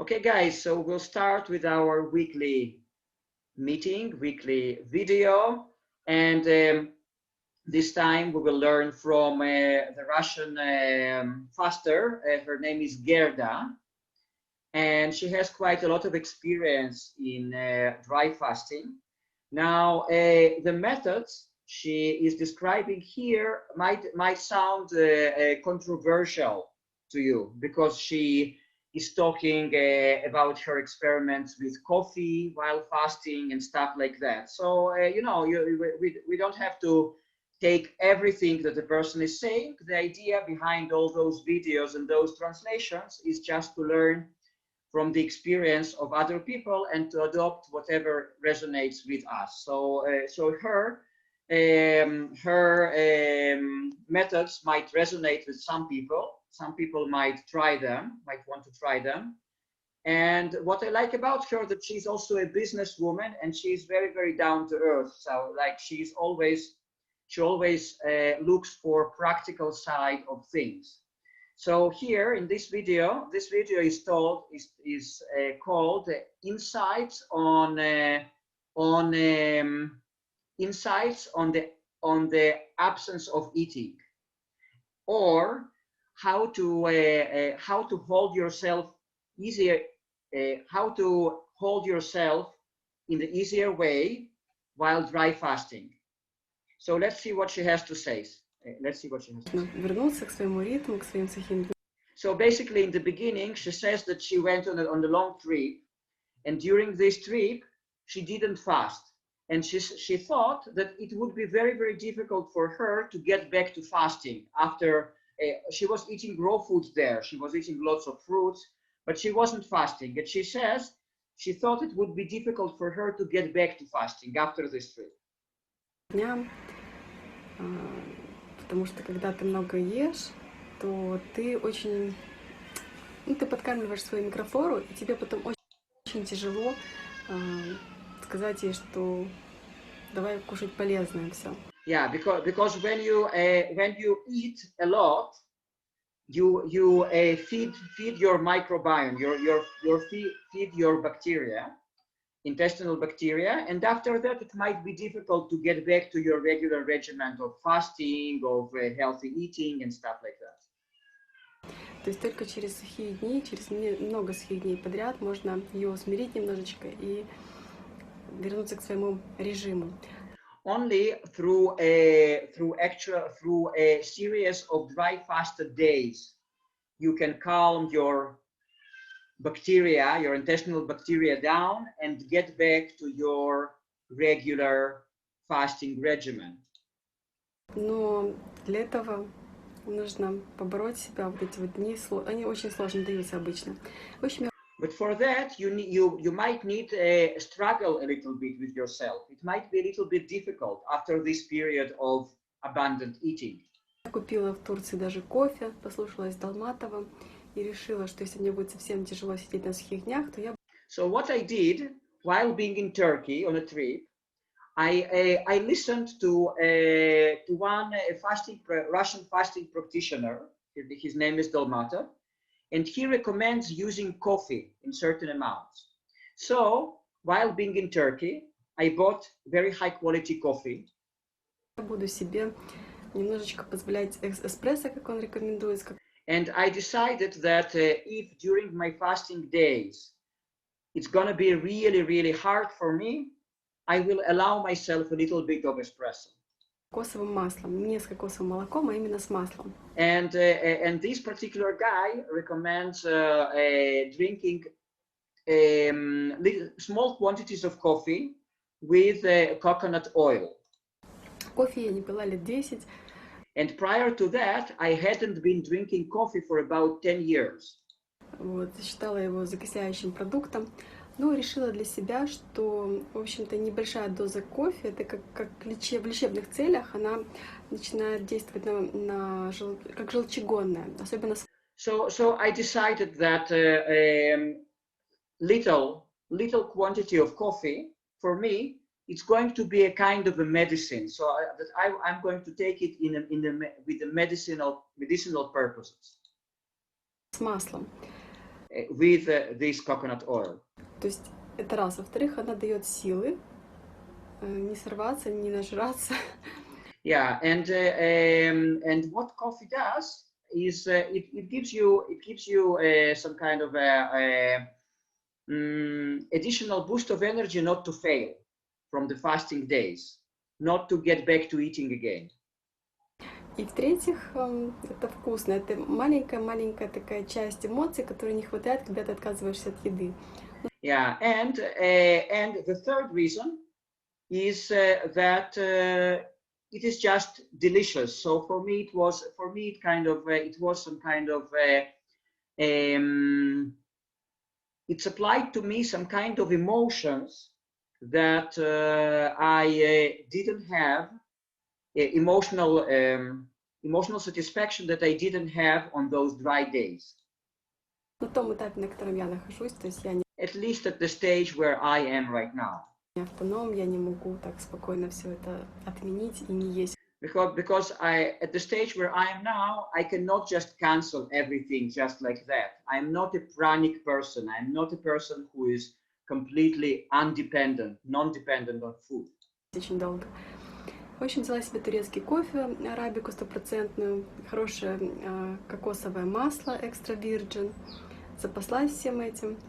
Okay, guys, so we'll start with our weekly meeting, weekly video, and this time we will learn from the Russian faster. Her name is Gerda, and she has quite a lot of experience in dry fasting. Now, the methods she is describing here might sound controversial to you, because she is talking about her experiments with coffee while fasting and stuff like that. So, we don't have to take everything that the person is saying. The idea behind all those videos and those translations is just to learn from the experience of other people and to adopt whatever resonates with us. So, her methods might resonate with some people. Some people might want to try them. And what I like about her, that she's also a businesswoman, and she's very, very down to earth. So, like, she always looks for practical side of things. So here in this video is called Insights on the absence of eating, or how to hold yourself easier, how to hold yourself in the easier way while dry fasting. So let's see what she has to say. Вернуться к своему ритму, к своим сухим. So basically, in the beginning, she says that she went on a long trip, and during this trip, she didn't fast, and she thought that it would be very, very difficult for her to get back to fasting after she was eating raw foods there. She was eating lots of fruits, but she wasn't fasting. And she says she thought it would be difficult for her to get back to fasting after this trip. Потому что когда ты много ешь, то ты очень, ты подкармливаешь свою микрофлору, и тебе потом очень тяжело сказать ей, что давай кушать полезное все. Yeah, because when you eat a lot, you feed your microbiome, feed your bacteria, intestinal bacteria, and after that it might be difficult to get back to your regular regimen of fasting, of healthy eating and stuff like that. То есть только через сухие дни, через много сухих дней подряд можно ее усмирить немножечко и вернуться к своему режиму. Only through a series of dry fasted days you can calm your bacteria, your intestinal bacteria down, and get back to your regular fasting regimen. Но для этого нужно побороть себя. Вот эти вот дни, они очень сложно даются обычно. В общем, but for that, you might need to struggle a little bit with yourself. It might be a little bit difficult after this period of abundant eating. Я купила в Турции даже кофе, послушалась Долматова и решила, что если мне будет совсем тяжело сидеть на сухих днях, то я... So what I did while being in Turkey on a trip, I listened to one Russian fasting practitioner. His name is Dolmatov, and he recommends using coffee in certain amounts. So while being in Turkey, I bought very high quality coffee. Я буду себе немножечко позволять эспрессо, как он рекомендует. And I decided that if during my fasting days it's gonna be really, really hard for me, I will allow myself a little bit of espresso. Кокосовым маслом, не с кокосовым молоком, а именно с маслом. And this particular guy recommends drinking small quantities of coffee with coconut oil. Кофе я не пила лет 10. And prior to that, I hadn't been drinking coffee for about 10 years. Вот, считала его закисляющим продуктом. Но решила для себя, что, в общем-то, небольшая доза кофе, это как в лечебных целях, она начинает действовать как желчегонная, особенно... So I decided that little quantity of coffee, for me, it's going to be a kind of a medicine. So I'm going to take it with the medicinal purposes. С маслом. with this coconut oil. То есть это раз. Во-вторых, она дает силы не сорваться, не нажраться. Yeah, and what coffee does is it gives you some kind of additional boost of energy not to fail from the fasting days, not to get back to eating again. И в-третьих, это вкусно. Это маленькая такая часть эмоций, которой не хватает, когда ты отказываешься от еды. Yeah, and the third reason is that it is just delicious. So for me, it was some kind of it supplied to me some kind of emotions that I didn't have, emotional satisfaction that I didn't have on those dry days. На том этапе, на котором я нахожусь, то есть я не At least at the stage where I am right now. автоном, я не могу так спокойно все это отменить и не есть. Because at the stage where I am now, I cannot just cancel everything just like that. I'm not a pranic person. I'm not a person who is completely non-dependent on food. Очень долго. В общем, взяла себе турецкий кофе, арабику 100%, хорошее кокосовое масло, extra virgin, запаслась всем этим.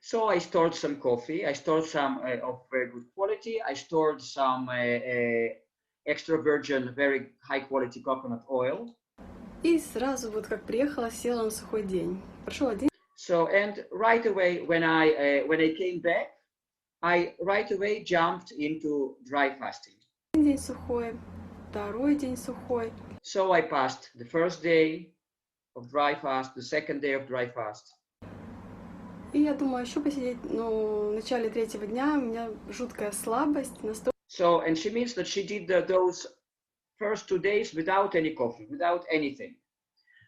So I stored some coffee. I stored some of very good quality. I stored some extra virgin, very high quality coconut oil. И сразу вот как приехала, села на сухой день. Прошел один. So and right away when I came back, I right away jumped into dry fasting. День сухой, второй день сухой. So I passed the first day of dry fast, the second day of dry fast. И я думаю, еще посидеть, но в начале третьего дня у меня жуткая слабость. So, and she means that she did those first 2 days without any coffee, without anything.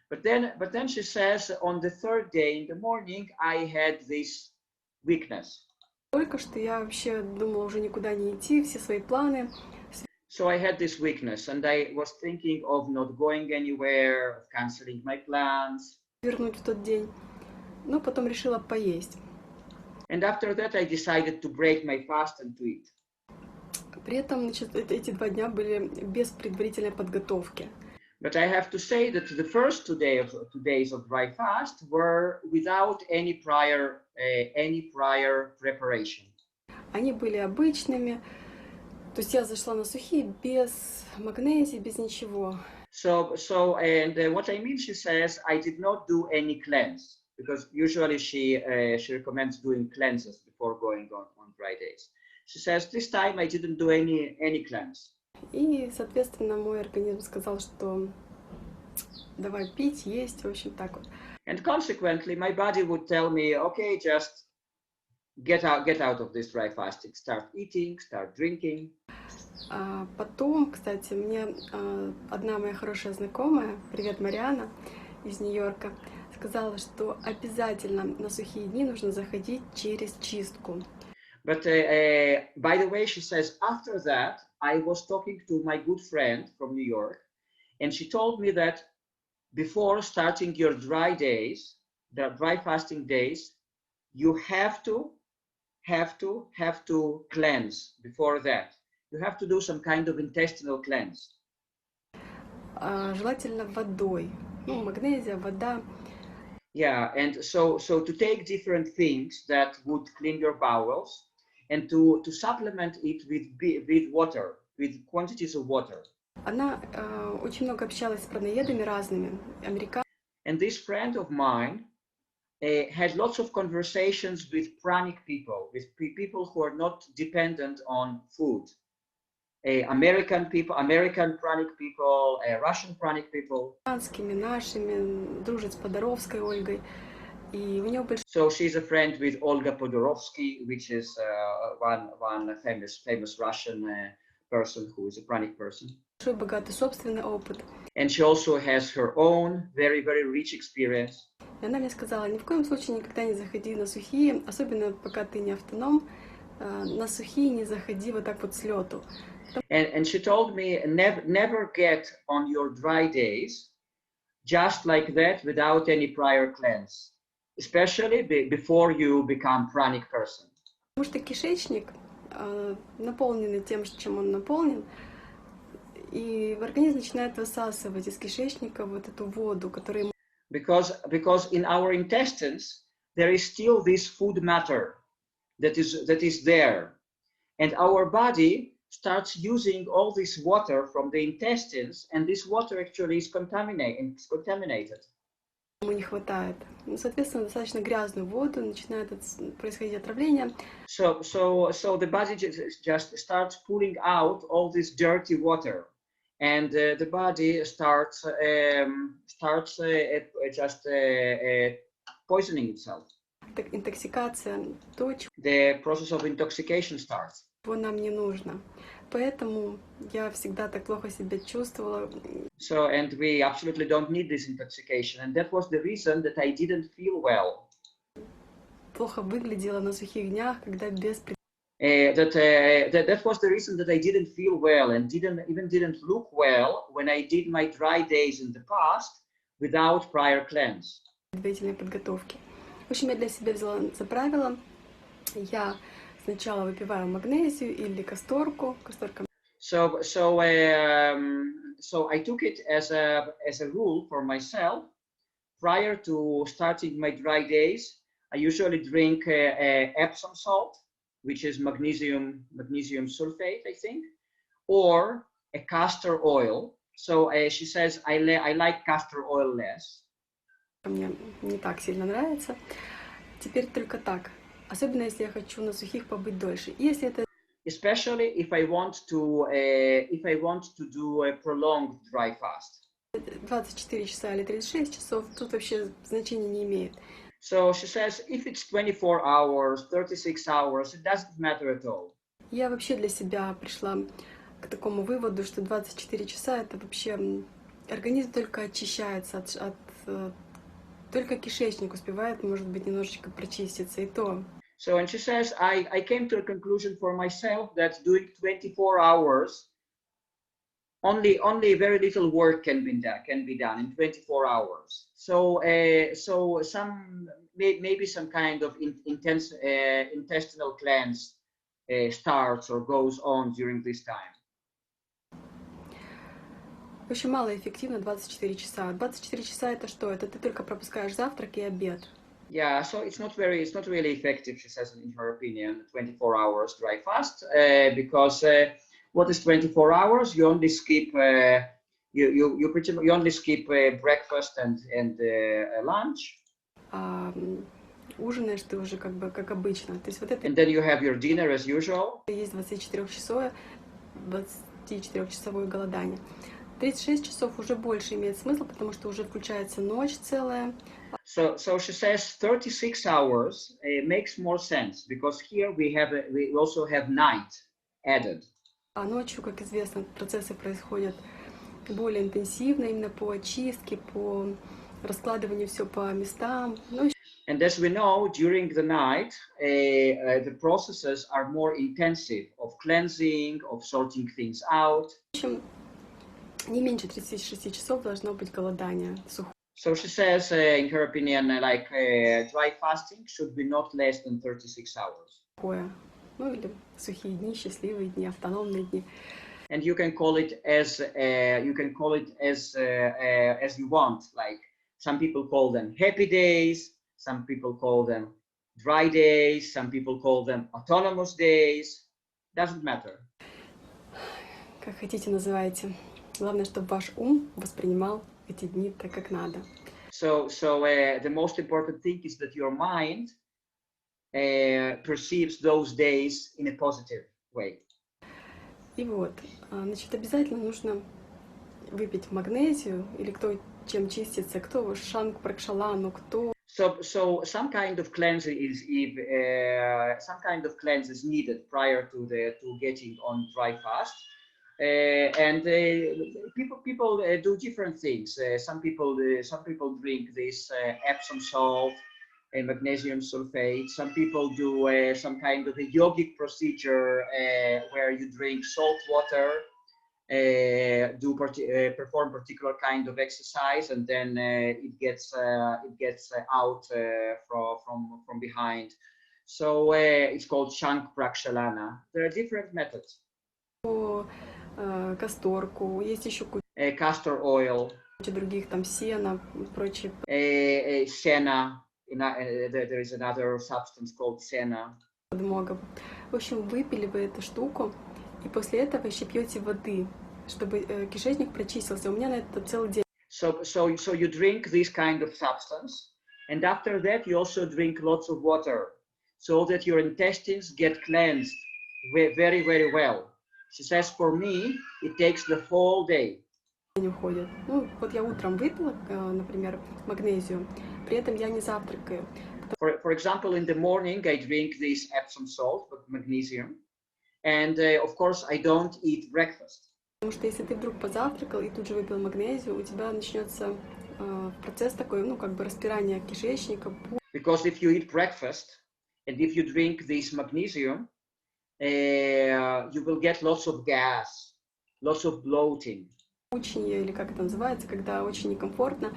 But then she says on the third day in the morning, I had this weakness. Только что я вообще думала уже никуда не идти, все свои планы. So I had this weakness, and I was thinking of not going anywhere, of canceling my plans. Вернуть в тот день. Но потом решила поесть. And after that, I decided to break my fast and to eat. При этом, значит, эти 2 дня были без предварительной подготовки. But I have to say that the first 2 days of dry fast were without any prior preparation. Они были обычными. То есть я зашла на сухие без магнезии, без ничего. So what I mean, she says, I did not do any cleanse, because usually she recommends doing cleanses before going on dry days. She says, this time I didn't do any cleanse. И, соответственно, мой организм сказал, что давай пить, есть, в общем, так вот. And consequently, my body would tell me, okay, just get out of this dry fasting, start eating, start drinking. А потом, кстати, мне одна моя хорошая знакомая, привет, Мариана, из Нью-Йорка, сказала, что обязательно на сухие дни нужно заходить через чистку. But by the way, she says, after that, I was talking to my good friend from New York, and she told me that before starting your dry days, the dry fasting days, you have to cleanse before that. You have to do some kind of intestinal cleanse. Желательно водой. Ну, магнезия, вода. Yeah, and so to take different things that would clean your bowels and to supplement it with water, with quantities of water. Она очень много общалась с праноедами разными, американцами. And this friend of mine had lots of conversations with pranic people, with people who are not dependent on food. American pranic people, Russian pranic people. Нашими, дружит с Подоровской Ольгой. И у нее So she's a friend with Olga Podorovsky, which is one famous Russian person who is a pranic person. Большой богатый собственный опыт. And she also has her own very, very rich experience. И она мне сказала, ни в коем случае никогда не заходи на сухие, особенно пока ты не автоном, на сухие не заходи вот так вот с лету. And she told me, never get on your dry days just like that without any prior cleanse. especially before you become pranic person. Потому что кишечник наполнен тем, чем он наполнен, и организм начинает высасывать из кишечника вот эту воду, которая... Because in our intestines there is still this food matter that is there, and our body starts using all this water from the intestines, and this water actually is contaminated. Ему не хватает. Ну, соответственно, достаточно грязную воду, начинает происходить отравление. So the body just starts pulling out all this dirty water, and the body starts just poisoning itself. Интоксикация, то, The process of intoxication starts. чего нам не нужно. Поэтому я всегда так плохо себя чувствовала. So, and we absolutely don't need this intoxication, and that was the reason that I didn't feel well. Плохо выглядела на сухих днях, когда без... That was the reason that I didn't feel well and didn't look well when I did my dry days in the past without prior cleanse. Предварительной подготовки. В общем, я для себя взяла за правило, я сначала выпиваю магнезию или касторку. So I took it as a rule for myself. Prior to starting my dry days, I usually drink Epsom salt, which is magnesium sulfate, I think, or a castor oil. So she says I like castor oil less. Мне не так сильно нравится. Теперь только так. Особенно если я хочу на сухих побыть дольше. Если это... Especially if I want to do a prolonged dry fast. 24 часа или 36 часов, тут вообще значения не имеет. So she says if it's 24 hours, 36 hours, it doesn't matter at all. Я вообще для себя пришла к такому выводу, что 24 часа это вообще организм только очищается только кишечник успевает, может быть, немножечко прочиститься, и то. So, and she says, I came to a conclusion for myself that doing 24 hours, only very little work can be done in 24 hours. So, maybe some kind of intense intestinal cleanse starts or goes on during this time. В общем, малоэффективно 24 часа. 24 часа это что? Это ты только пропускаешь завтрак и обед. Yeah, so it's not really effective, she says, in her opinion, 24 hours dry fast, because what is 24 hours? You only skip you only skip breakfast and lunch. Ужинаешь ты уже как обычно. То есть вот это... And then you have your dinner as usual. Есть 24-часовое голодание. 36 часов уже больше имеет смысл, потому что уже включается ночь целая. So she says 36 hours makes more sense, because here we also have night added. А ночью, как известно, процессы происходят более интенсивно, именно по очистке, по раскладыванию все по местам. And as we know, during the night, the processes are more intensive of cleansing, of sorting things out. В общем, не меньше 36 часов должно быть голодание сухое. So she says, in her opinion, dry fasting should be not less than 36 hours. Ну или сухие дни, счастливые дни, автономные дни. And you can call it as you want. Like some people call them happy days, some people call them dry days, some people call them autonomous days. Doesn't matter. Как хотите, называйте. Главное, чтобы ваш ум воспринимал эти дни так, как надо. So the most important thing is that your mind perceives those days in a positive way. И вот, значит, обязательно нужно выпить магнезию, или кто чем чистится, кто шанг пракшалану, кто... So some kind of cleanse is needed prior to getting on dry fast. And people do different things. Some people drink this Epsom salt and magnesium sulfate. Some people do some kind of a yogic procedure where you drink salt water perform particular kind of exercise, and then it gets out from behind. So it's called shank prakshalana. There are different methods. Касторку, есть еще куча Castor oil, других, там сена, прочее. senna. There is another substance called senna. Подмога. В общем, выпили вы эту штуку, и после этого еще пьете воды, чтобы кишечник прочистился. У меня на это целый день. So you drink this kind of substance, and after that you also drink lots of water, so that your intestines get cleansed very, very well. She says, for me, it takes the whole day. Уходит. Ну, вот я утром выпила, например, магнезию, при этом я не завтракаю. For example, in the morning, I drink this Epsom salt with magnesium, and of course, I don't eat breakfast. Потому что если ты вдруг позавтракал и тут же выпил магнезию, у тебя начнется процесс такой, ну, как бы распирание кишечника. Because if you eat breakfast, and if you drink this magnesium, you will get lots of gas, lots of bloating. Учение, или как это называется, когда очень некомфортно,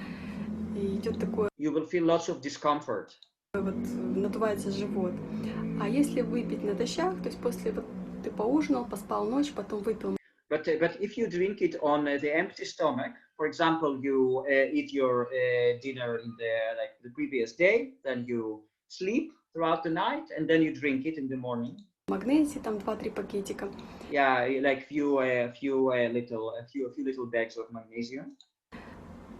и идет такое... You will feel lots of discomfort. Вот надувается живот. А если выпить натощак, то есть после вот ты поужинал, поспал ночь, потом выпил. But if you drink it on the empty stomach, for example, you eat your dinner in the previous day, then you sleep throughout the night, and then you drink it in the morning. Магнезии, там 2-3 пакетика. Yeah, like few little bags of magnesium.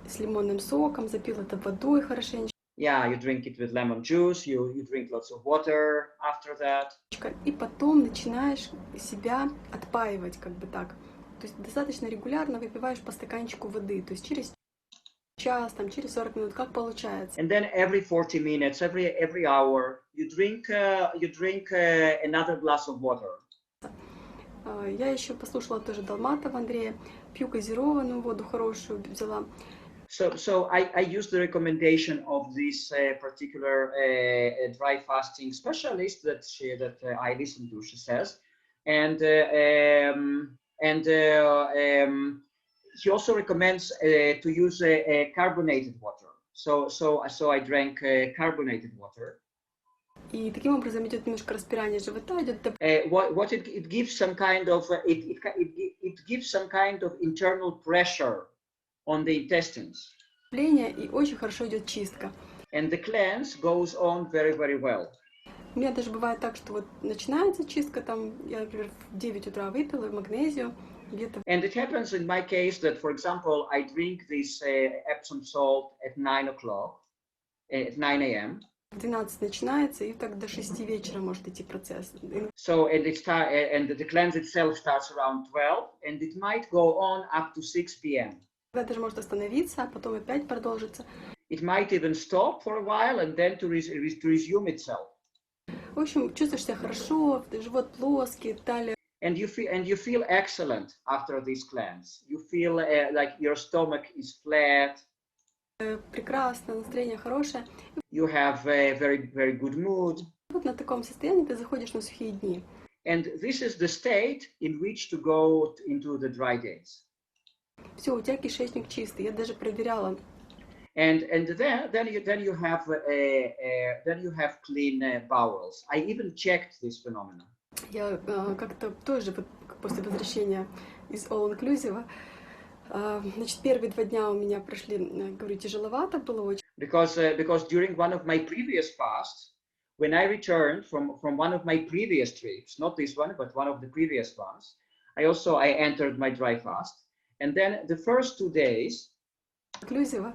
С лимонным соком, запил это водой хорошенько. Yeah, you drink it with lemon juice, you drink lots of water after that. И потом начинаешь себя отпаивать, как бы так. То есть достаточно регулярно выпиваешь по стаканчику воды, то есть через час, там, через 40 минут, как получается. And then every 40 minutes, every hour, you drink another glass of water. Я еще послушала тоже Долматова Андрея, пью газированную воду хорошую, взяла. So I use the recommendation of this particular dry fasting specialist that I listen to. She says, and he also recommends to use carbonated water. So I drank carbonated water. И таким образом идет немножко распирание живота, идет. What it gives some kind of it gives some kind of internal pressure on the intestines. И очень хорошо идет чистка. And the cleanse goes on very, very well. У меня даже бывает так, что вот начинается чистка, там, я, например, в 9 утра выпила магнезию, где-то... And it happens in my case that, for example, I drink this Epsom salt at 9 o'clock, at 9 a.m. В 12 начинается, и так до 6 вечера может идти процесс. So, and the cleanse itself starts around 12, and it might go on up to 6 p.m. Даже может остановиться, а потом опять продолжится. It might even stop for a while and then to resume itself. В общем, чувствуешь себя хорошо, живот плоский, талия. And you feel excellent after this cleanse. You feel like your stomach is flat. Прекрасно, настроение хорошее. You have a very, very good mood. Вот на таком состоянии ты заходишь на сухие дни. And this is the state in which to go into the dry days. Все, у тебя кишечник чистый. Я даже проверяла. And then you have clean bowels. I even checked this phenomenon. Я как-то тоже вот после возвращения из All Inclusive, значит, первые 2 дня у меня прошли, говорю, тяжеловато было очень. Because during one of my previous fasts, when I returned from one of my previous trips, not this one, but one of the previous ones, I entered my dry fast. And then the first 2 days. Inclusive,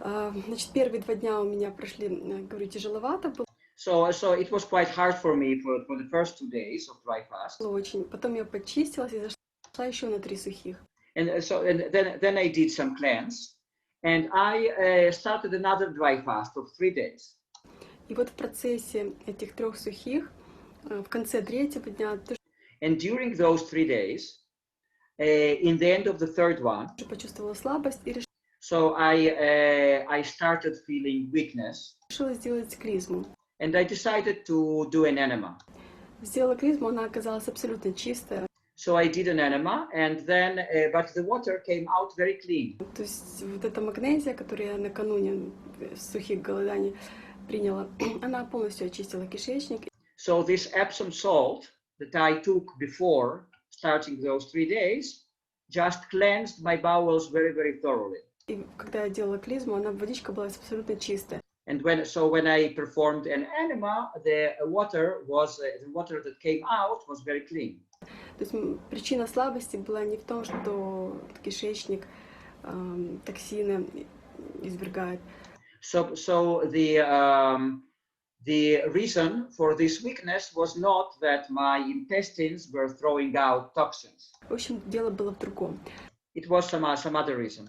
значит, первые 2 дня у меня прошли, говорю, тяжеловато было. So it was quite hard for me for the first 2 days of dry fast. Очень. Потом я почистилась и зашла еще на 3 сухих. And then I did some cleanse, and I started another dry fast of 3 days. И вот в процессе этих 3 сухих, в конце 3-го дня, and during those 3 days, in the end of the 3rd one, почувствовала слабость и so I started feeling weakness. Решила сделать клизму. And I decided to do an enema. Сделала клизму, она оказалась абсолютно чистая. So I did an enema, and then, but the water came out very clean. То есть вот эта магнезия, которую я накануне сухих голоданий приняла, она полностью очистила кишечник. So this Epsom salt that I took before starting those 3 days just cleansed my bowels very, very thoroughly. И когда я делала клизму, водичка была абсолютно чистая. And when I performed an enema, the water that came out was very clean. То есть причина слабости была не в том, что кишечник токсины извергает. So the reason for this weakness was not that my intestines were throwing out toxins. В общем, дело было в другом. It was some other reason.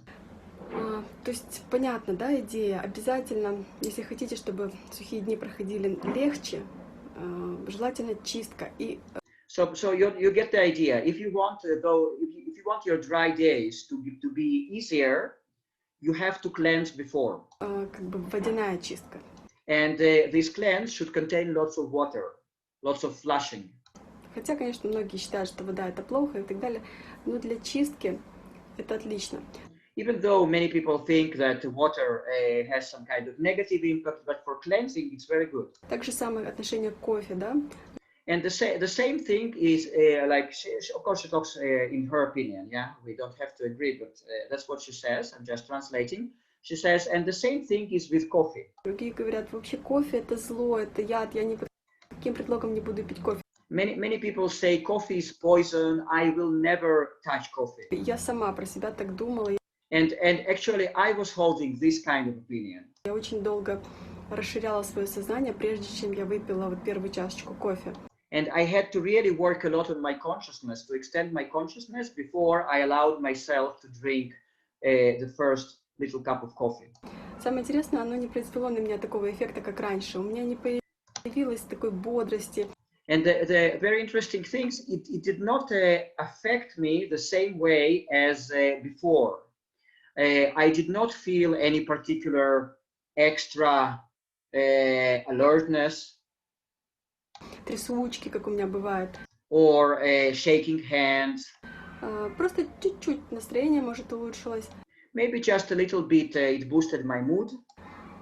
То есть понятно, да, идея. Обязательно, если хотите, чтобы сухие дни проходили легче, желательно чистка. И So you get the idea. If you want your dry days to be easier, you have to cleanse before. Как бы водяная чистка. And this cleanse should contain lots of water, lots of flushing. Хотя, конечно, многие считают, что вода это плохо и так далее, но для чистки это отлично. Even though many people think that water has some kind of negative impact, but for cleansing it's very good. Так же самое отношение к кофе, да? And the same thing is of course she talks in her opinion, yeah, we don't have to agree, but that's what she says. I'm just translating. She says, and the same thing is with coffee. Другие говорят, вообще кофе это зло, это яд, я ни под каким предлогом не буду пить кофе. Many people say coffee is poison. I will never touch coffee. Я сама про себя так думала. And actually I was holding this kind of opinion. Я очень долго расширяла свое сознание, прежде чем я выпила вот первую чашечку кофе. And I had to really work a lot on my consciousness, to extend my consciousness before I allowed myself to drink the first little cup of coffee. Самое интересное, оно не произвело на меня такого эффекта, как раньше. У меня не появилось такой бодрости. And the very interesting thing is it did not affect me the same way as before. I did not feel any particular extra alertness. Трясучки, как у меня бывает. Or shaking hands. Просто чуть-чуть настроение, может, улучшилось. Maybe just a little bit it boosted my mood.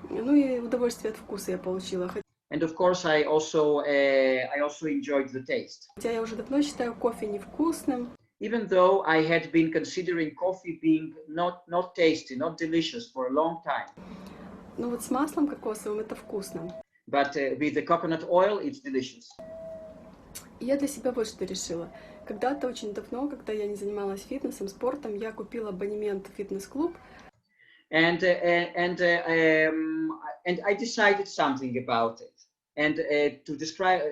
Ну и удовольствие от вкуса я получила. And of course I also enjoyed the taste. Хотя я уже давно считаю кофе невкусным. Even though I had been considering coffee being not tasty, not delicious for a long time. Ну вот с маслом кокосовым это вкусно. But with the coconut oil, it's delicious. И я для себя вот что решила. Когда-то очень давно, когда я не занималась фитнесом, спортом, я купила абонемент в фитнес-клуб. And I decided something about it. And to describe,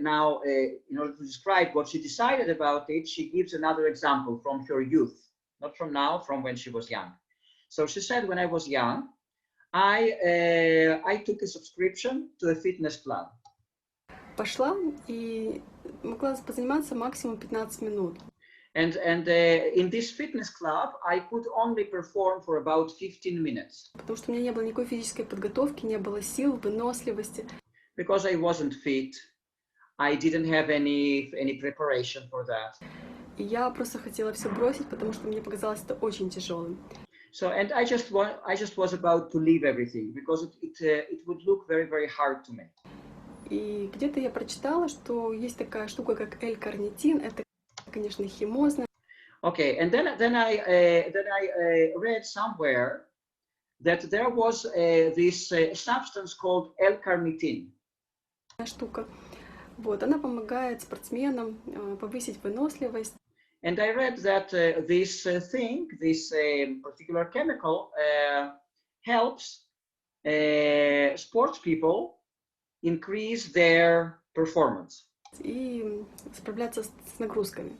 now in order to describe what she decided about it, she gives another example from her youth, not from now, from when she was young. So she said, when I was young, I took a subscription to a fitness club. Пошла и могла позаниматься максимум 15 минут. And in this fitness club, I could only perform for about 15 minutes. Потому что у меня не было никакой физической подготовки, не было сил, выносливости. Because I wasn't fit, I didn't have any preparation for that. И я просто хотела все бросить, потому что мне показалось это очень тяжелым. So, and I just was about to leave everything because it would look very, very hard to me. И где-то я прочитала, что есть такая штука, как L-карнитин. Это, конечно, химозно. Okay, and then I read somewhere that there was this substance called L-carnitine. Штука. Вот, она помогает спортсменам повысить выносливость. And I read that this particular chemical helps sports people increase their performance. И справляться с нагрузками.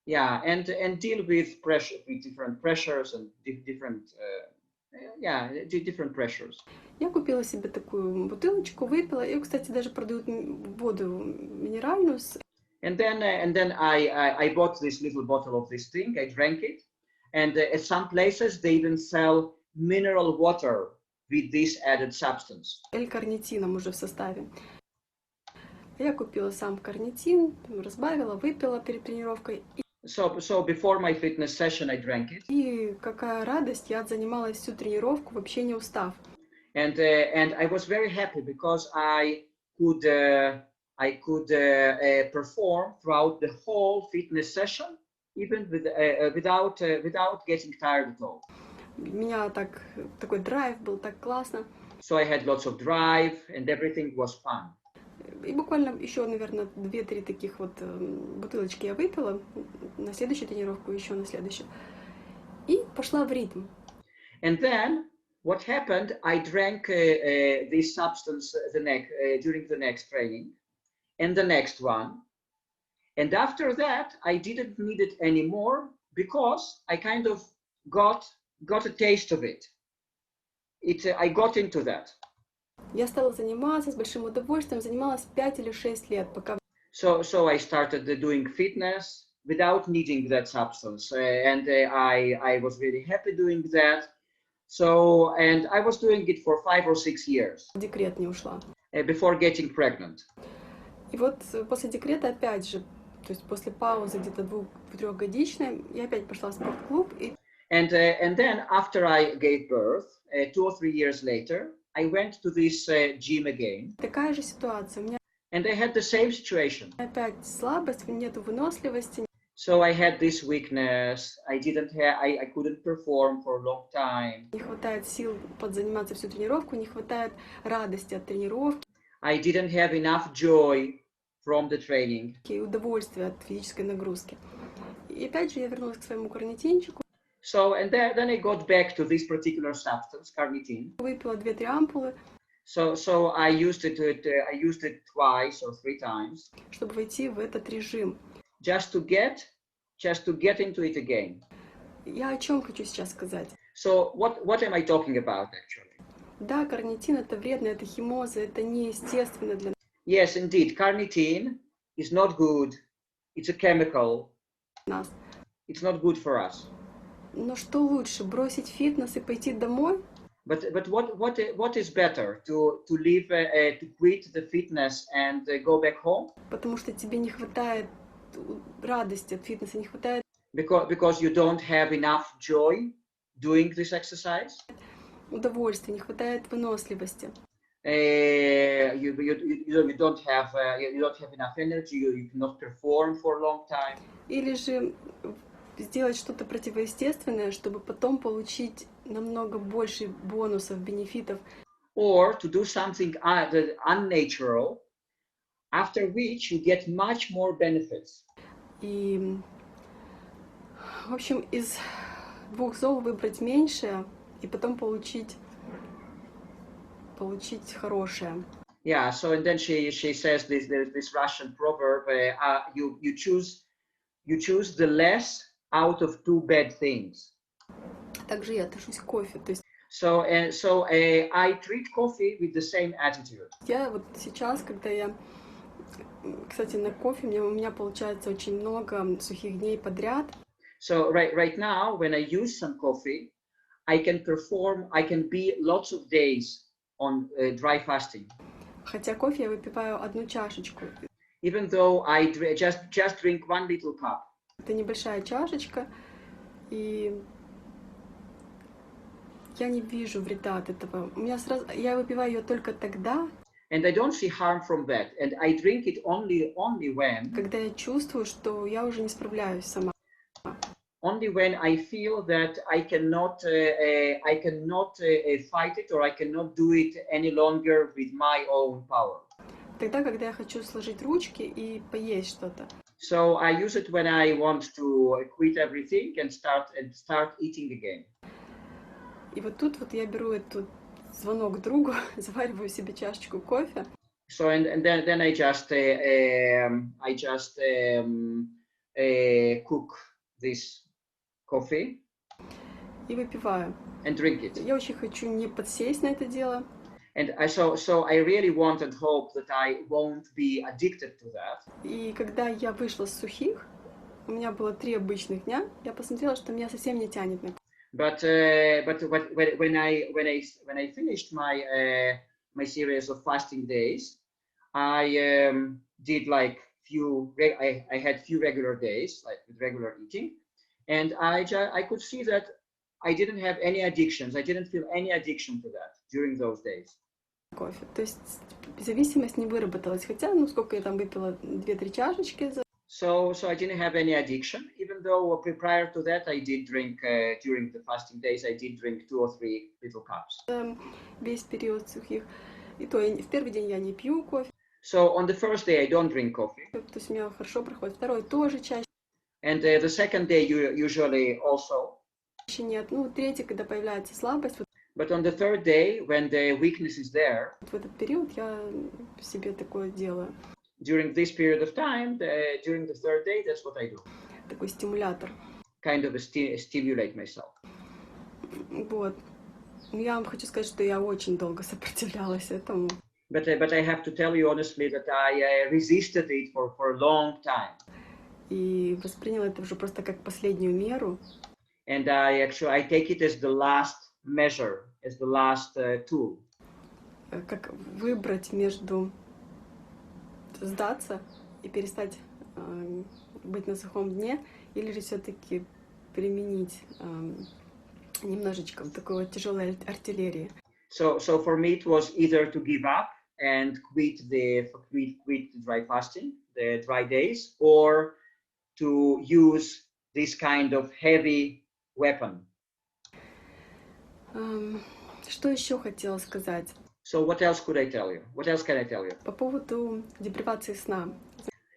Yeah, and deal with pressure, with different pressures and different pressures. Я купила себе такую бутылочку, выпила. И, кстати, даже продают воду минеральную. And then I bought this little bottle of this thing. I drank it, and at some places they even sell mineral water with this added substance. L-карнитином уже в составе. Я купила сам карнитин, разбавила, выпила перед тренировкой. So before my fitness session, I drank it. И какая радость, я занималась всю тренировку, вообще не устав. And I was very happy because I could perform throughout the whole fitness session, even without getting tired at all. У меня такой драйв был, так классно. So I had lots of drive and everything was fun. И буквально еще, наверное, 2-3 таких вот бутылочки я выпила на следующую тренировку, еще на следующую. И пошла в ритм. And then what happened? I drank this substance during the next training, and the next one. And after that, I didn't need it anymore because I kind of got a taste of it. I got into that. Я стала заниматься с большим удовольствием, занималась 5 или 6 лет, пока... So I started doing fitness without needing that substance, and I was really happy doing that. So, and I was doing it for 5 or 6 years. В декрет не ушла. Before getting pregnant. И вот после декрета опять же, то есть после паузы где-то 2-3-годичной, я опять пошла в спортклуб. And then after I gave birth, 2 or 3 years later, I went to this gym again. Такая же ситуация. У меня And I had the same situation. опять слабость, нету выносливости. So I had this weakness. I couldn't perform for a long time. Не хватает сил подзаниматься всю тренировку, не хватает радости от тренировки. I didn't have enough joy from the training. И удовольствия от физической нагрузки. И опять же я вернулась к своему карнитинчику. So, and then I got back to this particular substance, carnitine. Выпила 2-3 ампулы. So I used it twice or 3 times. Чтобы войти в этот режим. Just to get into it again. Я о чем хочу сейчас сказать? So what am I talking about actually? Да, карнитин это вредно, это химоза, это неестественно для Yes, indeed, carnitine is not good. It's a chemical. нас. It's not good for us. Но что лучше, бросить фитнес и пойти домой? But what is better to leave to quit the fitness and go back home? Потому что тебе не хватает радости от фитнеса, не хватает. Because you don't have enough joy doing this exercise. Удовольствия, не хватает выносливости. You don't have enough energy. You cannot perform for a long time. Или же сделать что-то противоестественное, чтобы потом получить намного больше бонусов, бенефитов. Or to do something unnatural, after which you get much more benefits. И, в общем, из 2 зол выбрать меньшее и потом получить хорошее. Yeah. So and then she says this Russian proverb: you choose the less out of 2 bad things. Также я отношусь к кофе, то есть. So I treat coffee with the same attitude. Я вот сейчас, когда я, кстати, на кофе у меня получается очень много сухих дней подряд. So right now, when I use some coffee, I can be lots of days on dry fasting. Хотя кофе я выпиваю 1 чашечку. Even though I just drink 1 little cup. Это небольшая чашечка, и я не вижу вреда от этого. Я выпиваю ее только тогда, And I don't see harm from that. And I drink it only when. Когда я чувствую, что я уже не справляюсь сама. Only when I feel that I cannot fight it, or I cannot do it any longer with my own power. Тогда, когда я хочу сложить ручки и поесть что-то. So I use it when I want to quit everything and start eating again. И вот тут вот я беру этот звонок другу, завариваю себе чашечку кофе. So and then I just cook this coffee. И выпиваю. And drink it. Я очень хочу не подсесть на это дело. And so I really want and hope that I won't be addicted to that. И когда я вышла с сухих, у меня было 3 обычных дня, я посмотрела, что меня совсем не тянет на это. But when I finished my series of fasting days, I did like I had few regular days, like with regular eating, and I could see that I didn't have any addictions. I didn't feel any addiction to that during those days. Кофе. То есть зависимость не выработалась. Хотя, ну, сколько я там выпила, 2-3 чашечки за... So I didn't have any addiction, even though prior to that I did drink, during the fasting days, I did drink 2 or 3 little cups. Весь период сухих. И то в первый день я не пью кофе. So on the first day I don't drink coffee. То есть у меня хорошо проходит. Второй тоже чаще. And the second day usually also. Нет. Ну, третий, когда появляется слабость. But on the third day, when the weakness is there, в этот период я себе такое делаю. During this period of time, during the third day, that's what I do. Такой стимулятор. Kind of stimulate myself. Вот. Я вам хочу сказать, что я очень долго сопротивлялась этому. But I have to tell you honestly that I resisted it for a long time. И восприняла это уже просто как последнюю меру. And I take it as the last measure, as the last tool. Как выбрать между сдаться и перестать быть на сухом дне, или же все-таки применить немножечко такой вот тяжелой артиллерии. So for me it was either to give up and quit the dry fasting, the dry days, or to use this kind of heavy weapon. Что еще хотела сказать? So what else could I tell you? What else can I tell you? По поводу депривации сна.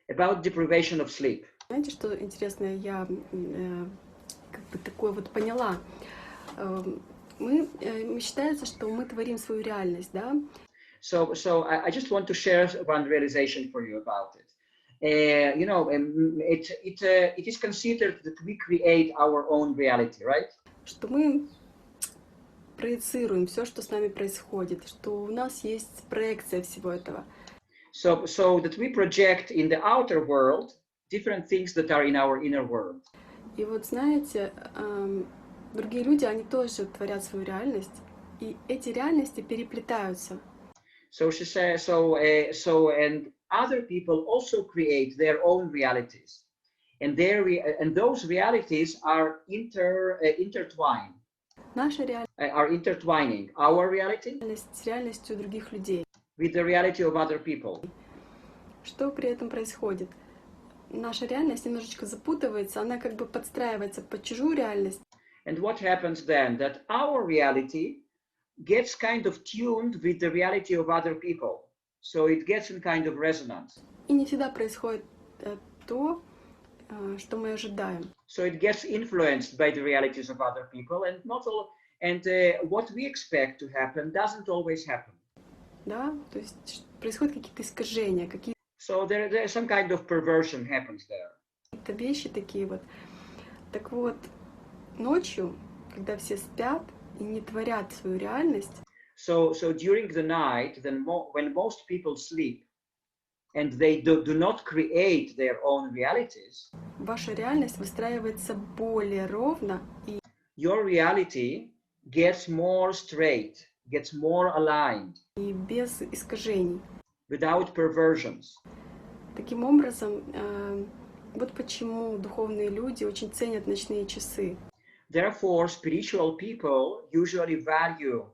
About deprivation of sleep. Знаете, что интересно, я как бы такое вот поняла. Считается, что мы творим свою реальность, да? So I just want to share one realization for you about it. It is considered that we create our own reality, right? Что мы проецируем все, что с нами происходит, что у нас есть проекция всего этого. So that we project in the outer world different things that are in our inner world. И вот знаете, другие люди, они тоже творят свою реальность, и эти реальности переплетаются. So she says, and other people also create their own realities, and those realities are intertwined. Наша реальность Are intertwining our reality с реальностью других людей. with the reality of other people. Что при этом происходит? Наша реальность немножечко запутывается, она как бы подстраивается под чужую реальность. And what happens then? That our reality gets kind of tuned with the reality of other people. So it gets in kind of resonance. И не всегда происходит то, что мы ожидаем. So it gets influenced by the realities of other people, and what we expect to happen doesn't always happen. Да, то есть происходят какие-то искажения, So there's some kind of perversion happens there. какие-то вещи такие вот. Так вот, ночью, когда все спят и не творят свою реальность, So during the night, when most people sleep, and they do not create their own realities, ваша реальность выстраивается более ровно, и your reality gets more straight, gets more aligned, без искажений. without perversions. Таким образом, вот почему духовные люди очень ценят ночные часы. Therefore, spiritual people usually value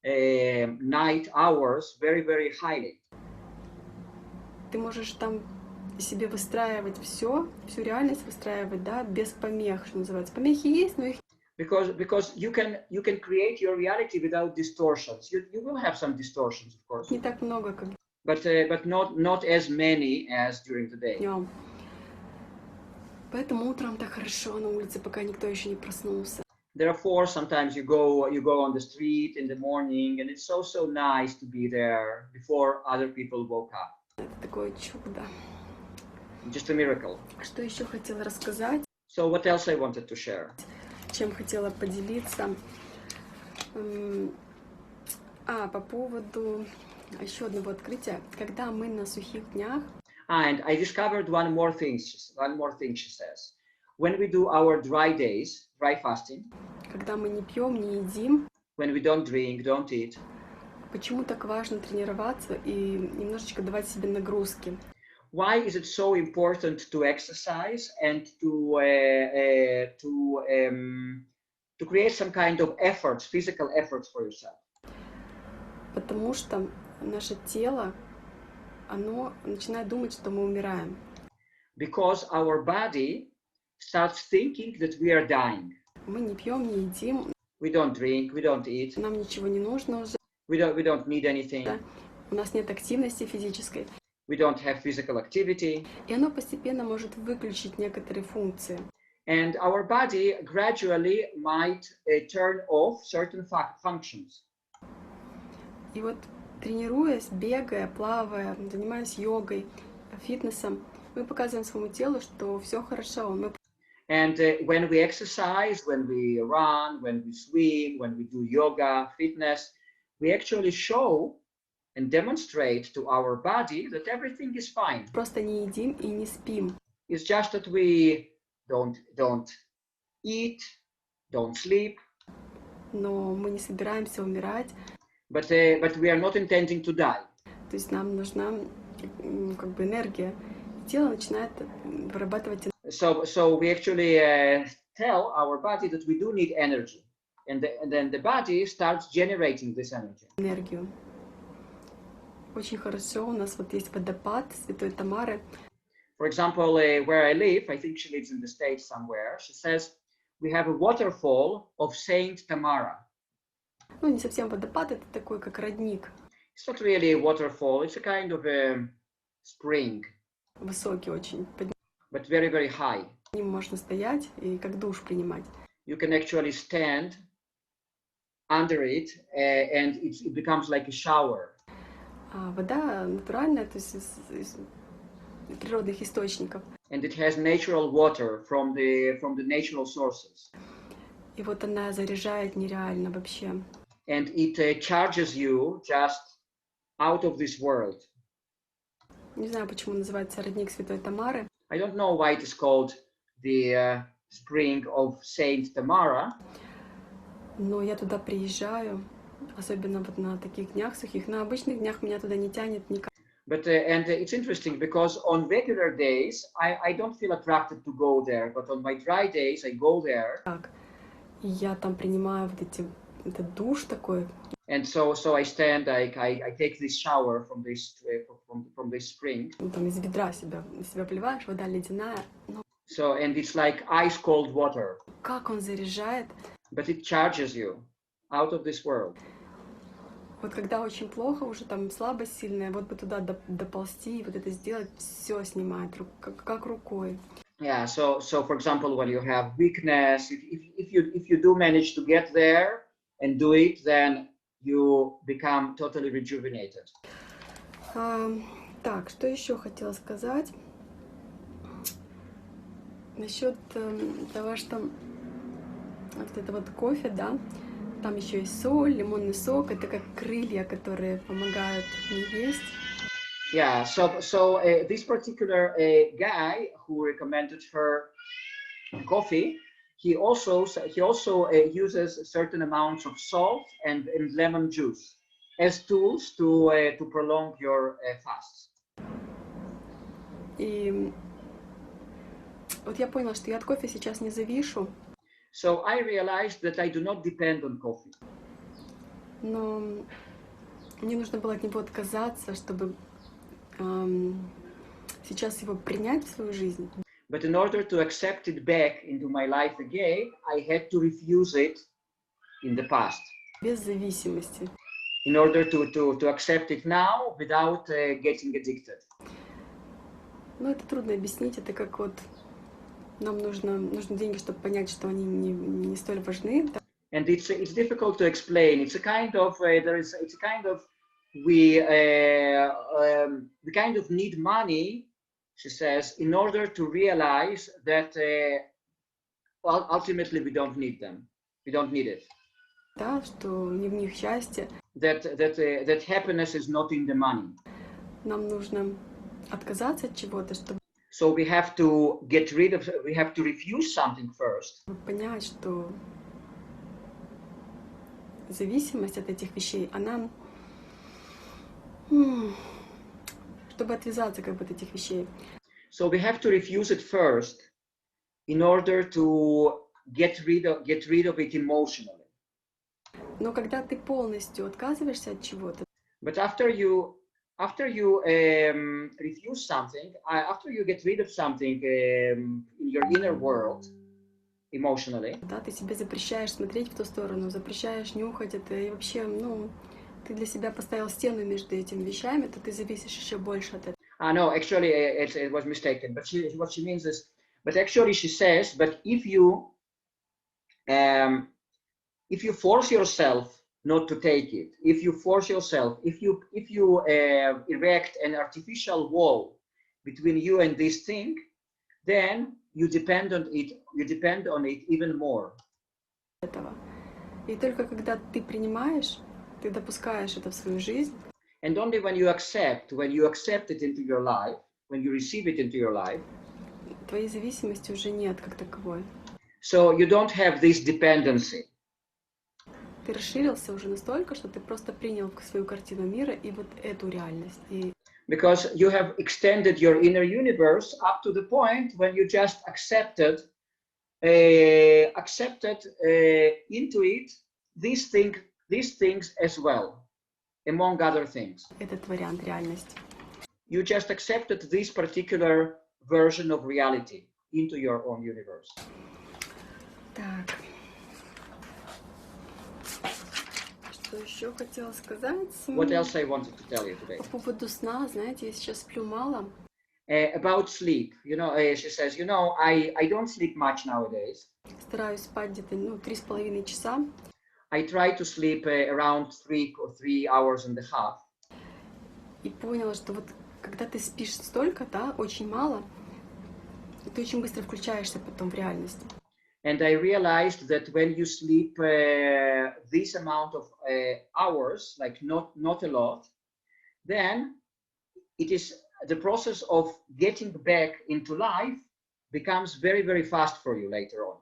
night hours very, very highly. Ты можешь там себе выстраивать всю реальность выстраивать, да, без помех, что называется. Помехи есть, но их Because you can create your reality without distortions. You will have some distortions, of course, не так много, как but not as many as during the day. днем. Поэтому утром так хорошо на улице, пока никто еще не проснулся. Therefore, sometimes you go on the street in the morning, and it's so nice to be there before other people woke up. Это такое чудо. Just a miracle. Что еще хотела рассказать? So what else I wanted to share? Чем хотела поделиться? По поводу еще одного открытия. Когда мы на сухих днях. And I discovered one more thing, she says. When we do our dry days, dry fasting, когда мы не пьем, не едим, when we don't drink, don't eat, Почему так важно тренироваться и немножечко давать себе нагрузки? Why is it so important to exercise and to create some kind of efforts, physical efforts for yourself? Потому что наше тело, оно начинает думать, что мы умираем. Because our body starts thinking that we are dying. Мы не пьем, не едим. We don't drink, we don't eat. Нам ничего не нужно уже. We don't need anything. Да? У нас нет активности физической. We don't have physical activity. И оно постепенно может выключить некоторые функции. And our body gradually might turn off certain functions. И вот тренируясь, бегая, плавая, занимаясь йогой, фитнесом, мы показываем своему телу, что все хорошо. And when we exercise, when we run, when we swim, when we do yoga, fitness, we actually show and demonstrate to our body that everything is fine. Просто не едим и не спим. It's just that we don't eat, don't sleep. Но мы не собираемся умирать. But we are not intending to die. То есть нам нужна как бы энергия. И тело начинает вырабатывать энергию. So we actually tell our body that we do need energy. And then the body starts generating this energy. Энергию. Очень хорошо. У нас вот есть водопад Святой Тамары. For example, where I live, I think she lives in the States somewhere, she says, we have a waterfall of Saint Tamara. Ну, не совсем водопад, это такой, как родник. It's not really a waterfall, it's a kind of a spring. Высокий очень. Под But very, very high. ним можно стоять и как душ принимать. You can actually stand under it and it becomes like a shower. А вода натуральная, то есть из природных источников. And it has natural water from the natural sources. И вот она заряжает нереально вообще. And it charges you just out of this world. Не знаю, почему называется родник Святой Тамары. I don't know why it is called the spring of Saint Tamara. Но я туда приезжаю, особенно вот на таких днях сухих. На обычных днях меня туда не тянет никак. But it's interesting because on regular days I don't feel attracted to go there, but on my dry days I go there. Так. И я там принимаю вот этот душ такой. And so I stand, I take this shower from this spring. Там из ведра себя поливаешь, вода ледяная. Но So and it's like ice cold water. как он заряжает. But it charges you out of this world. Вот когда очень плохо, уже там слабость сильная, вот бы туда доползти, вот это сделать, все снимает, как рукой. Yeah, so for example, when you have weakness, if you do manage to get there and do it, then you become totally rejuvenated. Так, что еще хотела сказать? Насчет того, что вот это вот кофе, да, там еще есть соль, лимонный сок, это как крылья, которые помогают не есть. Yeah, so this particular guy who recommended her coffee, he also uses certain amounts of salt and lemon juice as tools to prolong your fasts. И вот я поняла, что я от кофе сейчас не завишу. So I realized that I do not depend on coffee. Но мне нужно было от него отказаться, чтобы сейчас его принять в свою жизнь. But in order to accept it back into my life again, I had to refuse it in the past. Без зависимости. In order to accept it now without getting addicted. Ну, это трудно объяснить, это как вот нам нужны деньги, чтобы понять, что они не столь важны. And it's difficult to explain. It's a kind of we kind of need money, she says, in order to realize that ultimately we don't need them. We don't need it. Да, что не в них счастье. That happiness is not in the money. Нам нужно отказаться от чего-то, чтобы So we have to refuse something first. Понять, что зависимость от этих вещей, она Чтобы отвязаться как бы от этих вещей. So we have to refuse it first in order to get rid of it emotionally. Но когда ты полностью отказываешься от чего-то, But after you refuse something, after you get rid of something in your inner world emotionally, да, ты себе запрещаешь смотреть в ту сторону, запрещаешь нюхать это, и вообще, ну, ты для себя поставил стену между этими вещами, то ты зависишь еще больше от этого. No, actually, it was mistaken. But what she means is, but actually, she says, but if you force yourself not to take it, if you force yourself, if you erect an artificial wall between you and this thing, then you depend on it. You depend on it even more. Этого. И только когда ты принимаешь, ты допускаешь это в свою жизнь. And only when you accept it into your life, when you receive it into your life, твоей зависимости уже нет как таковой. So you don't have this dependency. Ты расширился уже настолько, что ты просто принял свою картину мира и вот эту реальность. И because you have extended your inner universe up to the point when you just accepted into it these things as well, among other things. этот вариант реальности. You just accepted this particular version of reality into your own universe. Так. Что еще хотела сказать? What else I wanted to tell you today? По поводу сна, знаете, я сейчас сплю мало. About sleep, she says, I don't sleep much nowadays. Стараюсь спать где-то, 3,5 часа. I try to sleep around 3 hours and a half. И поняла, что вот когда ты спишь столько, да, очень мало, ты очень быстро включаешься потом в реальность. And I realized that when you sleep this amount of hours, like not a lot, then it is the process of getting back into life becomes very, very fast for you later on.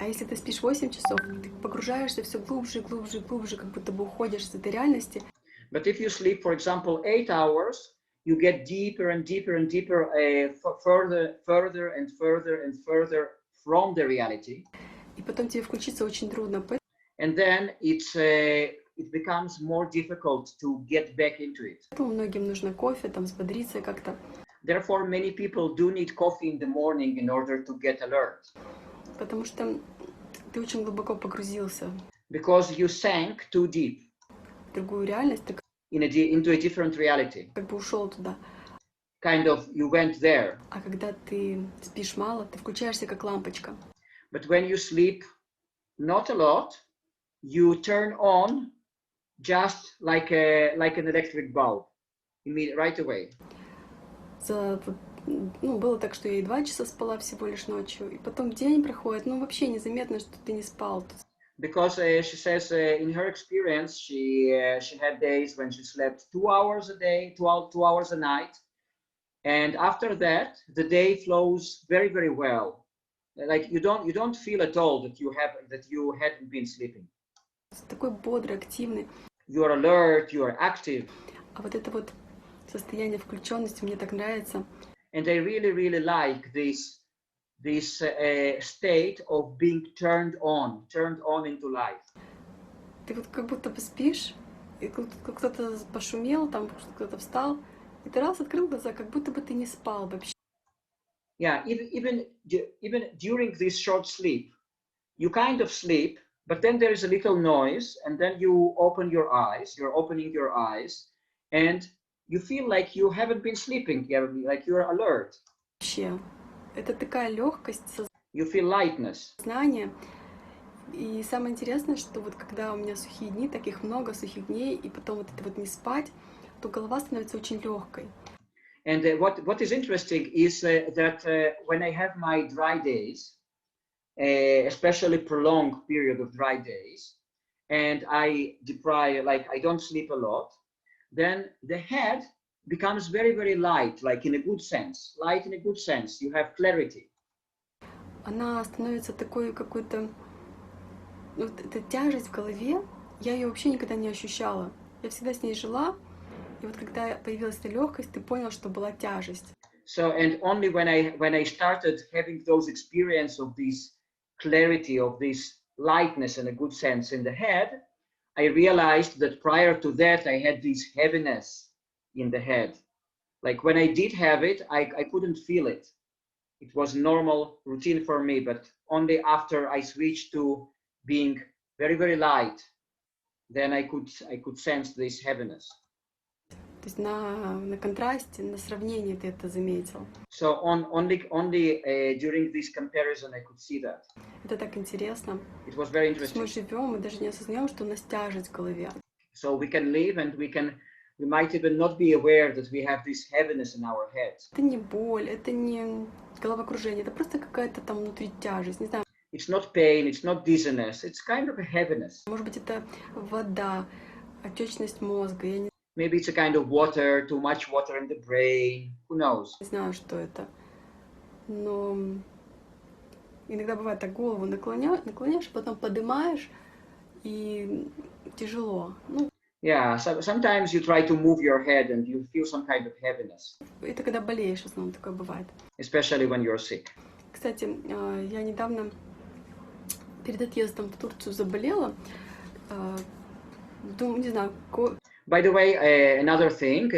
А если ты спишь 8 часов, ты погружаешься все глубже, глубже, глубже, как будто бы уходишь из этой реальности. But if you sleep, for example, 8 hours, you get deeper and deeper and deeper, further and further and further from the reality. И потом тебе включиться очень трудно. And then it becomes more difficult to get back into it. Поэтому многим нужно кофе, там, взбодриться как-то. Therefore, many people do need coffee in the morning in order to get alert. Потому что ты очень глубоко погрузился. Because you sank too deep. В другую реальность, ты into a different reality. Как бы ушел туда. Kind of, you went there. А когда ты спишь мало, ты включаешься как лампочка. But when you sleep not a lot, you turn on just like an electric bulb, right away. Было так, что я и 2 часа спала всего лишь ночью, и потом день проходит, вообще незаметно, что ты не спал. Because she says in her experience, she had days when she slept 2 hours a day, 2 hours a night, and after that, the day flows very, very well. Like you don't feel at all that you hadn't been sleeping. Такой бодрый, активный. You are alert, you are active. А вот это вот состояние включенности мне так нравится. And I really, really like this state of being turned on into life. Ты вот как будто бы спишь, и кто-то пошумел, там кто-то встал, и ты раз открыл глаза, как будто бы ты не спал вообще. Yeah, even during this short sleep, you kind of sleep, but then there is a little noise, and then you open your eyes. You're opening your eyes, and you feel like you haven't been sleeping, like you're alert. Вообще, это такая легкость. You feel lightness. Знание. И самое интересное, что вот когда у меня сухие дни, таких много сухих дней, и потом вот это вот не спать, то голова становится очень легкой. And what is interesting is that when I have my dry days, especially prolonged period of dry days, and I don't sleep a lot, then the head becomes very, very light, like in a good sense. Light in a good sense. You have clarity. Она становится такой какой-то... эта тяжесть в голове, я ее вообще никогда не ощущала. Я всегда с ней жила, и вот когда появилась эта легкость, ты понял, что была тяжесть. So, and only when I started having those experience of this clarity, of this lightness in a good sense in the head, I realized that prior to that, I had this heaviness in the head. Like when I did have it, I couldn't feel it. It was normal routine for me, but only after I switched to being very, very light, then I could sense this heaviness. То есть на контрасте, на сравнении ты это заметил. So only during this comparison I could see that. Это так интересно. It was very То есть мы interesting. живем, мы даже не осознаем, что у нас тяжесть в голове. So we can live and we might even not be aware that we have this heaviness in our heads. Это не боль, это не головокружение, это просто какая-то там внутри тяжесть, не знаю. It's not pain, it's not dizziness, it's kind of a heaviness. Может быть, это вода, отечность мозга, я не Maybe it's a kind of water, too much water in the brain, who knows? знаю, что это. Но иногда бывает так, голову наклоняешь, потом поднимаешь, и тяжело. Ну, Yeah, so sometimes you try to move your head and you feel some kind of heaviness, это когда болеешь, в основном такое бывает. especially when you're sick. Кстати, я недавно перед отъездом в Турцию заболела. Думаю, не знаю, By the way, another thing,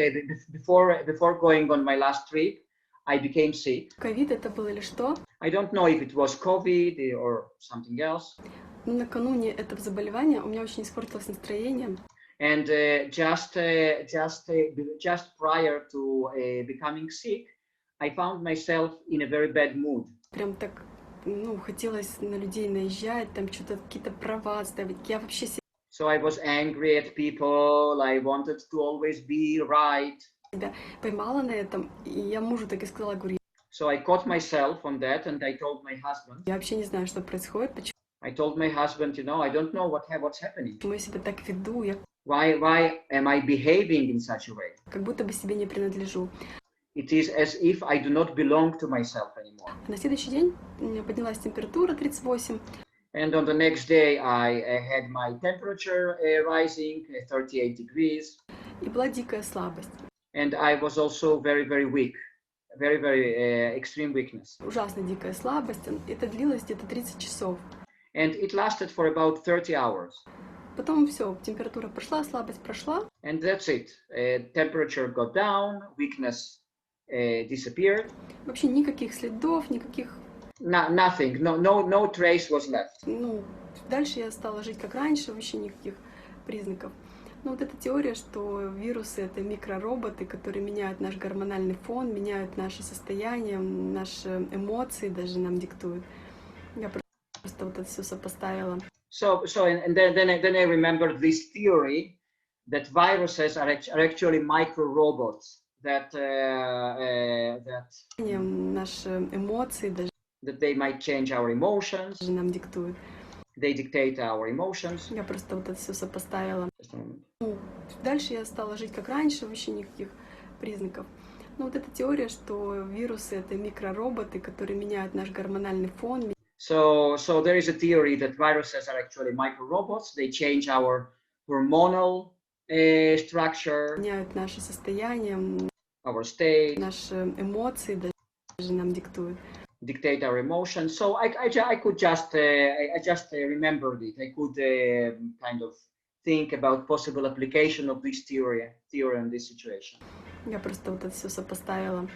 before going on my last trip, I became sick. ковид это было или что. I don't know if it was COVID or something else. Но накануне этого заболевания у меня очень испортилось настроение. And just prior to becoming sick, I found myself in a very bad mood. Прям так, ну, хотелось на людей наезжать, там что-то, какие-то права ставить. Я вообще So I was angry at people. I wanted to always be right. себя поймала на этом, и я мужу так и сказала, говорю, So I caught myself on that, and I told my husband. я вообще не знаю, что происходит, I told my husband, I don't know what's happening. почему я себя так веду, я Why am I behaving in such a way? как будто бы себе не принадлежу. It is as if I do not belong to myself anymore. На следующий день у меня поднялась температура 38. And on the next day, I had my temperature rising 38 degrees. И была дикая слабость. And I was also very, very weak, very extreme weakness. Ужасно дикая слабость. Это длилось где-то 30 часов. And it lasted for about 30 hours. Потом все, температура прошла, слабость прошла. And that's it. Temperature got down, weakness disappeared. Вообще никаких следов, никаких... Nothing, no trace was left. Ну, дальше я стала жить как раньше, вообще никаких признаков. Ну, вот эта теория, что вирусы — это микророботы, которые меняют наш гормональный фон, меняют наше состояние, наши эмоции даже нам диктуют. Я просто вот это все сопоставила. So and then I remembered this theory that viruses are actually micro robots that Наши эмоции даже that they might change our emotions. нам диктуют. They dictate our emotions. Я просто вот это все сопоставила. Just a moment. Ну, дальше я стала жить как раньше, вообще никаких признаков. Ну, вот эта теория, что вирусы — это микророботы, которые меняют наш гормональный фон. So there is a theory that viruses are actually micro robots. They change our hormonal structure, Меняют наше состояние, our state, наши эмоции даже нам диктуют. dictate our emotions. So I could just remembered it. I could kind of think about possible application of this theory in this situation. Я просто вот это все сопоставила.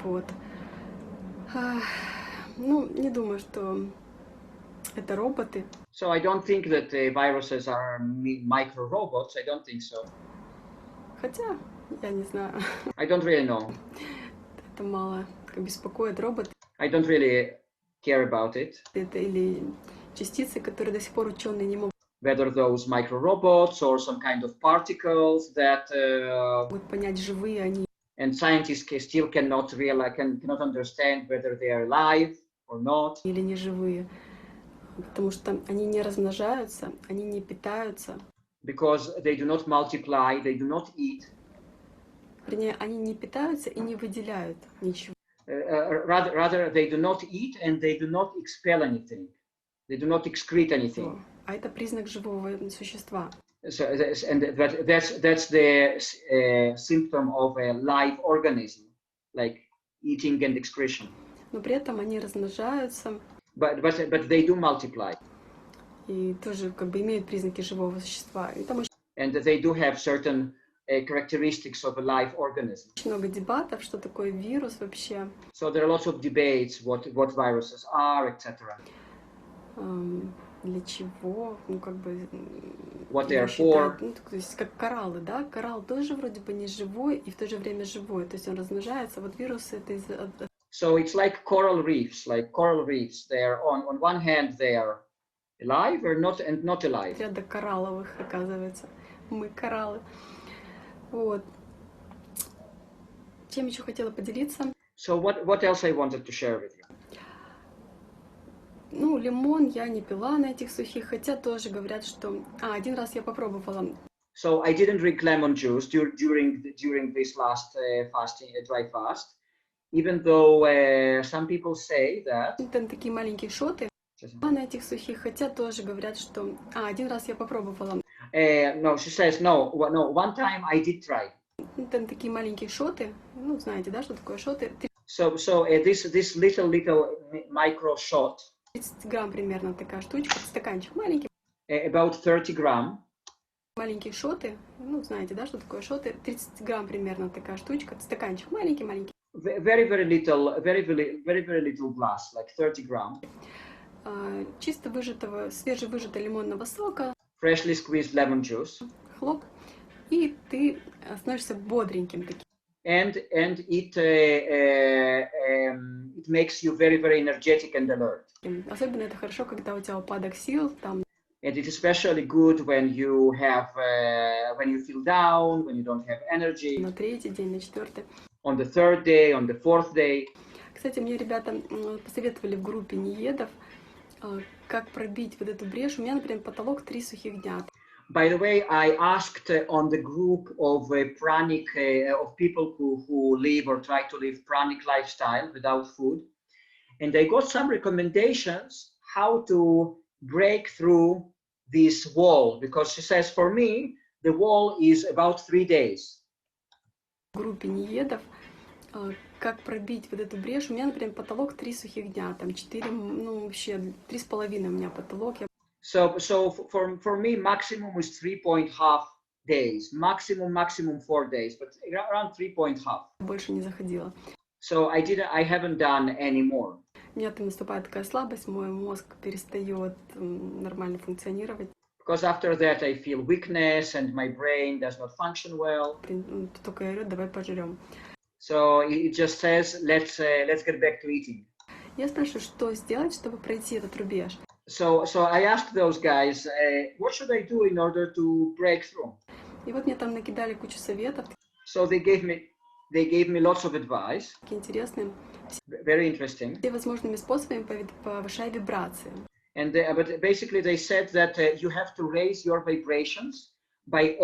Вот. Ну, не думаю, что это роботы. So I don't think that viruses are micro robots. I don't think so. Хотя, я не знаю. I don't really know. Это мало беспокоит. Робот I don't really care about it. это или частицы, которые до сих пор ученые не могут Whether those micro robots or some kind of particles that понять, живые они and scientists still cannot understand whether they are alive or not. или не живые. Потому что они не размножаются, они не питаются. Because they do not multiply, they do not eat. Вернее, они не питаются и не выделяют ничего. Rather, they do not eat and they do not expel anything. They do not excrete anything. а это признак живого существа. So, that's the symptom of a live organism, like eating and excretion. Но при этом они размножаются. But they do multiply. И тоже как бы имеют признаки живого существа. И там And they do have certain characteristics of a live organism. очень много дебатов, что такое вирус вообще. So there are lots of debates what viruses are, etc. Для чего, ну как бы. What they are for. Ну, то есть как кораллы, да? Коралл тоже вроде бы не живой и в то же время живой. То есть он размножается. Вот вирусы это из. So it's like coral reefs. They are on one hand they are alive or not and not alive. Ряда коралловых, оказывается. Мы кораллы. Вот. Чем еще хотела поделиться? So what else I wanted to share with you? Ну, лимон я не пила на этих сухих, хотя тоже говорят, что... один раз я попробовала. So I didn't drink lemon juice during this last dry fast, even though some people say that. Там такие маленькие шоты на этих сухих, хотя тоже говорят, что... один раз я попробовала. No, she says no. One time I did try. Там такие маленькие шоты, ну знаете, да, что такое шоты? So this little micro shot. 30 грамм примерно такая штучка, стаканчик маленький. About 30 gram. Маленькие шоты, ну знаете, да, что такое шоты? 30 грамм примерно такая штучка, стаканчик маленький. Very little glass, like 30 gram. Чисто выжатого, свежевыжатого лимонного сока. Freshly squeezed lemon juice. Хлоп. И ты становишься бодреньким таким. And it makes you very energetic and alert. Особенно это хорошо, когда у тебя упадок сил, там. And it is especially good when you feel down, when you don't have energy. На третий день, на четвертый. On the third day, on the fourth day. Кстати, мне ребята посоветовали в группе неедов, как пробить вот эту брешь. У меня, например, потолок 3 сухих дня. By the way, I asked on the group of pranic of people who live or try to live pranic lifestyle without food, and I got some recommendations how to break through this wall, because she says for me the wall is about 3 days. В группе неедов, как пробить вот эту брешь. У меня, например, потолок 3 сухих дня, там 4, ну вообще 3,5 у меня потолок. So for me, maximum is 3.5 days. Maximum 4 days, but around 3.5. Больше не заходила. So I haven't done any more. У меня там наступает такая слабость, мой мозг перестает нормально функционировать. Because after that I feel weakness and my brain does not function well. Только говорю, давай пожрем. So it just says, let's get back to eating. Я спрашиваю, что сделать, чтобы пройти этот рубеж. So I asked those guys, what should I do in order to break through? И вот мне там накидали кучу советов. So they gave me lots of advice. Такие интересные. Very interesting. Все возможными способами повышай вибрации. And but basically they said that you have to raise your vibrations by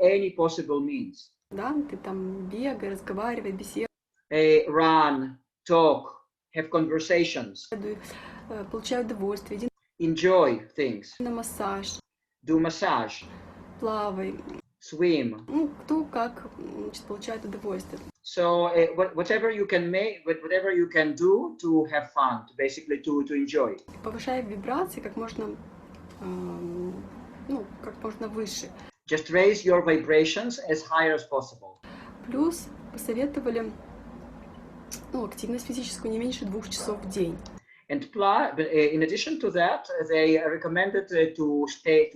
any possible means. Да, ты там бегай, разговаривай, беседуй. Run, talk, have conversations. Получай удовольствие. Иди Enjoy things. на массаж. Do massage. Плавай. Swim. Ну, кто как, значит, получает удовольствие. So whatever you can do to have fun, to enjoy. Повышай вибрации как можно, как можно выше. Just raise your vibrations as high as possible. Плюс посоветовали, активность физическую не меньше 2 часов в день. And in addition to that, they recommended to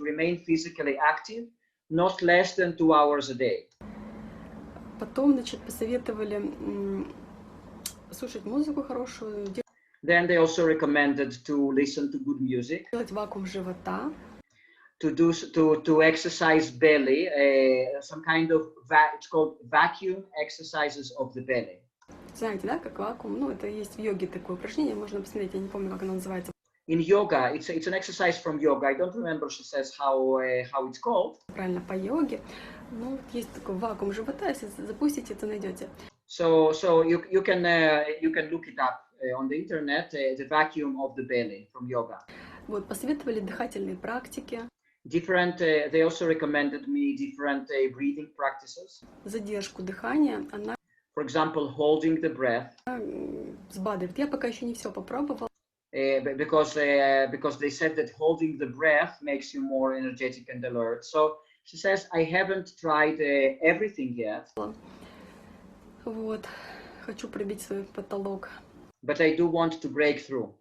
remain physically active not less than 2 hours a day. Потом, значит, посоветовали слушать музыку хорошую. Then they also recommended to listen to good music. Делать вакуум живота. To exercise belly, some kind of it's called vacuum exercises of the belly. Знаете, да, как вакуум? Это есть в йоге такое упражнение, можно посмотреть, я не помню, как оно называется. In yoga, it's an exercise from yoga. I don't remember, she says, how it's called. Правильно, по йоге. Есть такой вакуум живота, если запустите, то найдете. So you can look it up on the internet, the vacuum of the belly from yoga. Вот, посоветовали дыхательные практики, They also recommended me different breathing practices. задержку дыхания, она For example, holding the breath. взбадривает. Я пока еще не все попробовала. Because they said that holding the breath makes you more energetic and alert. So she says, I haven't tried everything yet. Вот, хочу пробить свой потолок. But I do want to break through.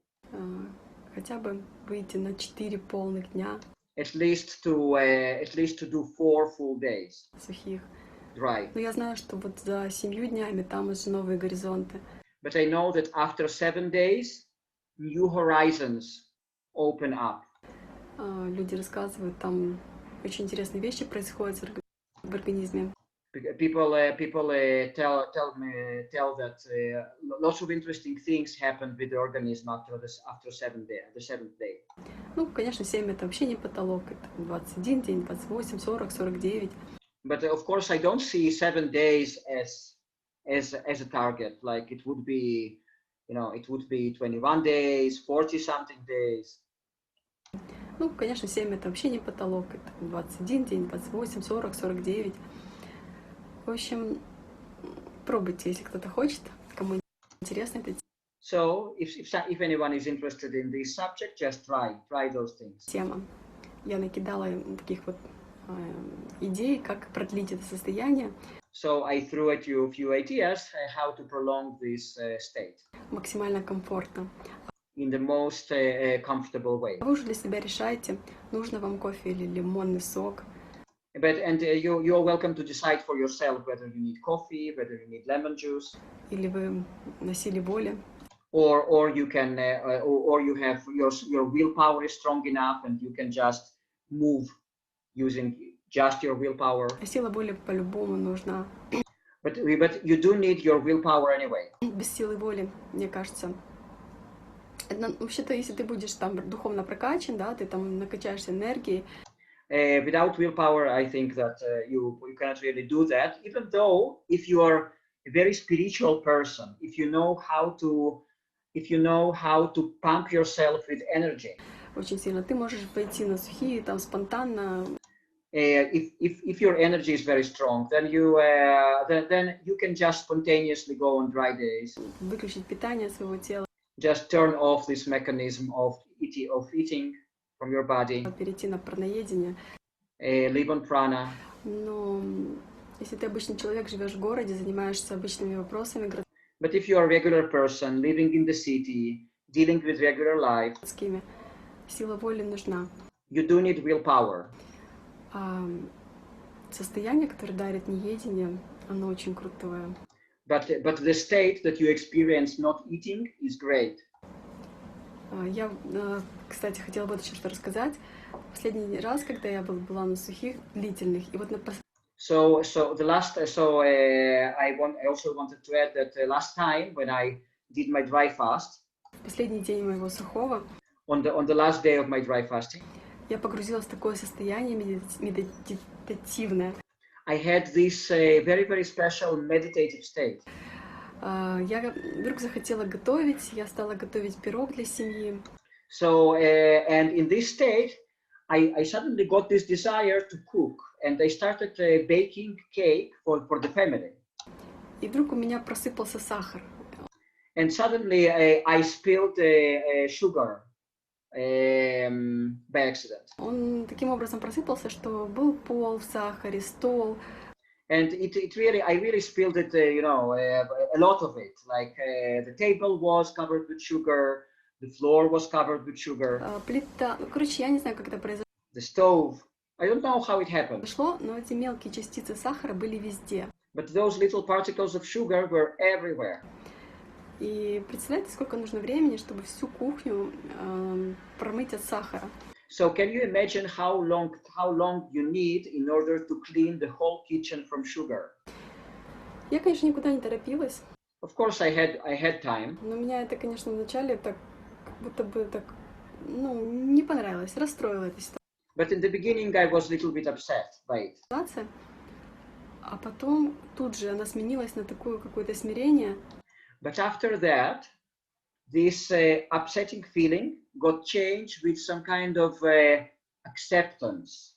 Хотя бы выйти на 4 полных дня. At least to do 4 full days. Сухих. Right. Но я знаю, что вот за 7 днями там уже новые горизонты. But I know that after 7 days, new horizons open up. Люди рассказывают, там очень интересные вещи происходят в организме. People tell that lots of interesting things happened with the organism after the seventh day. Ну, конечно, 7 это вообще не потолок, это 21 день, 28, 40, 49. But of course, I don't see 7 days as a target. Like it would be 21 days, 40 something days. Ну, конечно, 7 это вообще не потолок, это 21 день, 28, 40, 49. В общем, пробуйте, если кто-то хочет, кому интересно это. So, if anyone is interested in this subject, just try those things. Тема. Я накидала таких вот идей, как продлить это состояние. So I threw at you a few ideas how to prolong this state. Максимально комфортно. In the most comfortable way. Вы уже для себя решаете, нужно вам кофе или лимонный сок. You're welcome to decide for yourself whether you need coffee, whether you need lemon juice. Или вы на силе воли. Or you can, or you have your willpower is strong enough and you can just move using just your willpower. Сила воли по-любому нужна. But you do need your willpower anyway. Без силы воли, мне кажется. Вообще-то, если ты будешь там духовно прокачан, да, ты там накачаешься энергией. Without willpower, I think that you cannot really do that. Even though, if you are a very spiritual person, if you know how to pump yourself with energy. Очень сильно. Ты можешь пойти на сухие, там спонтанно. If your energy is very strong, then you can just spontaneously go on dry days. Выключить питание своего тела. Just turn off this mechanism of eating from your body. Перейти на праноедение. Live on prana. Но если ты обычный человек, живешь в городе, занимаешься обычными вопросами. But if you are a regular person living in the city, dealing with regular life, сила воли нужна. You do need willpower. Состояние, которое дарит неедение, оно очень крутое. But the state that you experience not eating is great. Я, кстати, хотела бы еще что рассказать. Последний раз, когда я была на сухих, длительных, и вот на I also wanted to add that last time when I did my dry fast, последний день моего сухого, on the last day of my dry fasting, я погрузилась в такое состояние медитативное. I had this very, very special meditative state. Я вдруг захотела готовить, я стала готовить пирог для семьи. So, and in this state, I suddenly got this desire to cook, and I started baking cake for the family. И вдруг у меня просыпался сахар. And suddenly I spilled sugar by accident. Он таким образом просыпался, что был пол в сахаре, стол. And I really spilled it, a lot of it. Like the table was covered with sugar, the floor was covered with sugar. Плита, короче, я не знаю, как это произошло. The stove, I don't know how it happened. Но эти мелкие частицы сахара были везде. But those little particles of sugar were everywhere. И представляете, сколько нужно времени, чтобы всю кухню промыть от сахара? So can you imagine how long you need in order to clean the whole kitchen from sugar? Я, конечно, никуда не торопилась. Of course, I had time. Но меня это, конечно, вначале так, как будто бы так, не понравилось, расстроила эта ситуация. But in the beginning, I was a little bit upset by it. А потом тут же она сменилась на такое какое-то смирение. But after that, this upsetting feeling got changed with some kind of acceptance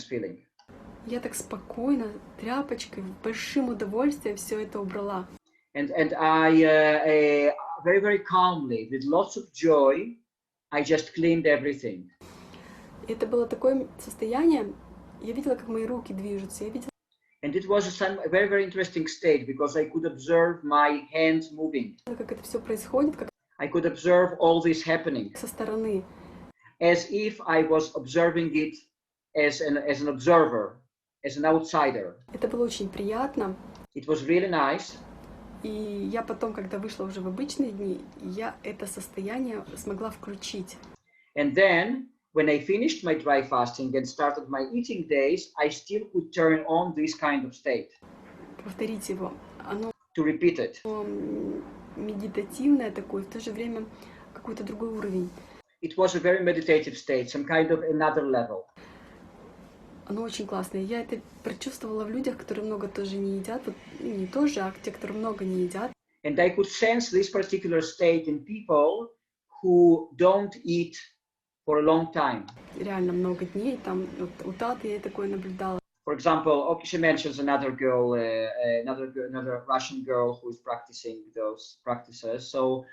feeling. Я так спокойно, тряпочкой, большим удовольствием все это убрала. And I very, very calmly, with lots of joy, I just cleaned everything. Это было такое состояние, я видела, как мои руки движутся, я видела. And it was a very, very interesting state because I could observe my hands moving. Как это все происходит, как I could observe all this happening. Со стороны. As if I was observing it as an observer, as an outsider. Это было очень приятно. It was really nice. И я потом, когда вышла уже в обычные дни, я это состояние смогла включить. And then, when I finished my dry fasting and started my eating days, I still could turn on this kind of state. Повторить его. Оно to repeat it. Медитативное такое, в то же время какой-то другой уровень. It was a very meditative state, some kind of another level. Оно очень классное. Я это прочувствовала в людях, которые много тоже не едят. Вот, не тоже, а те, которые много не едят. And I could sense this particular state in people who don't eat for a long time. Реально много дней. Там вот, у Таты я такое наблюдала. For example, okay, she mentions another girl, another Russian girl who is practicing those practices. So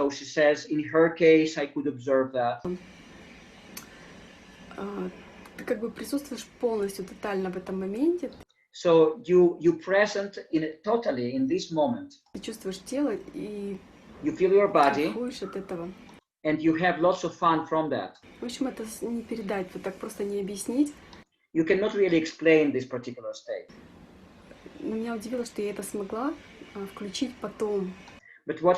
she says, in her case, I could observe that. Ты как бы присутствуешь полностью, тотально в этом моменте. So you present totally in this moment. Ты чувствуешь тело и you feel your body. Кайфуешь от этого. And you have lots of fun from that. В общем, это не передать, вот так просто не объяснить. You cannot really explain this particular state. Но меня удивило, что я это смогла включить потом. But what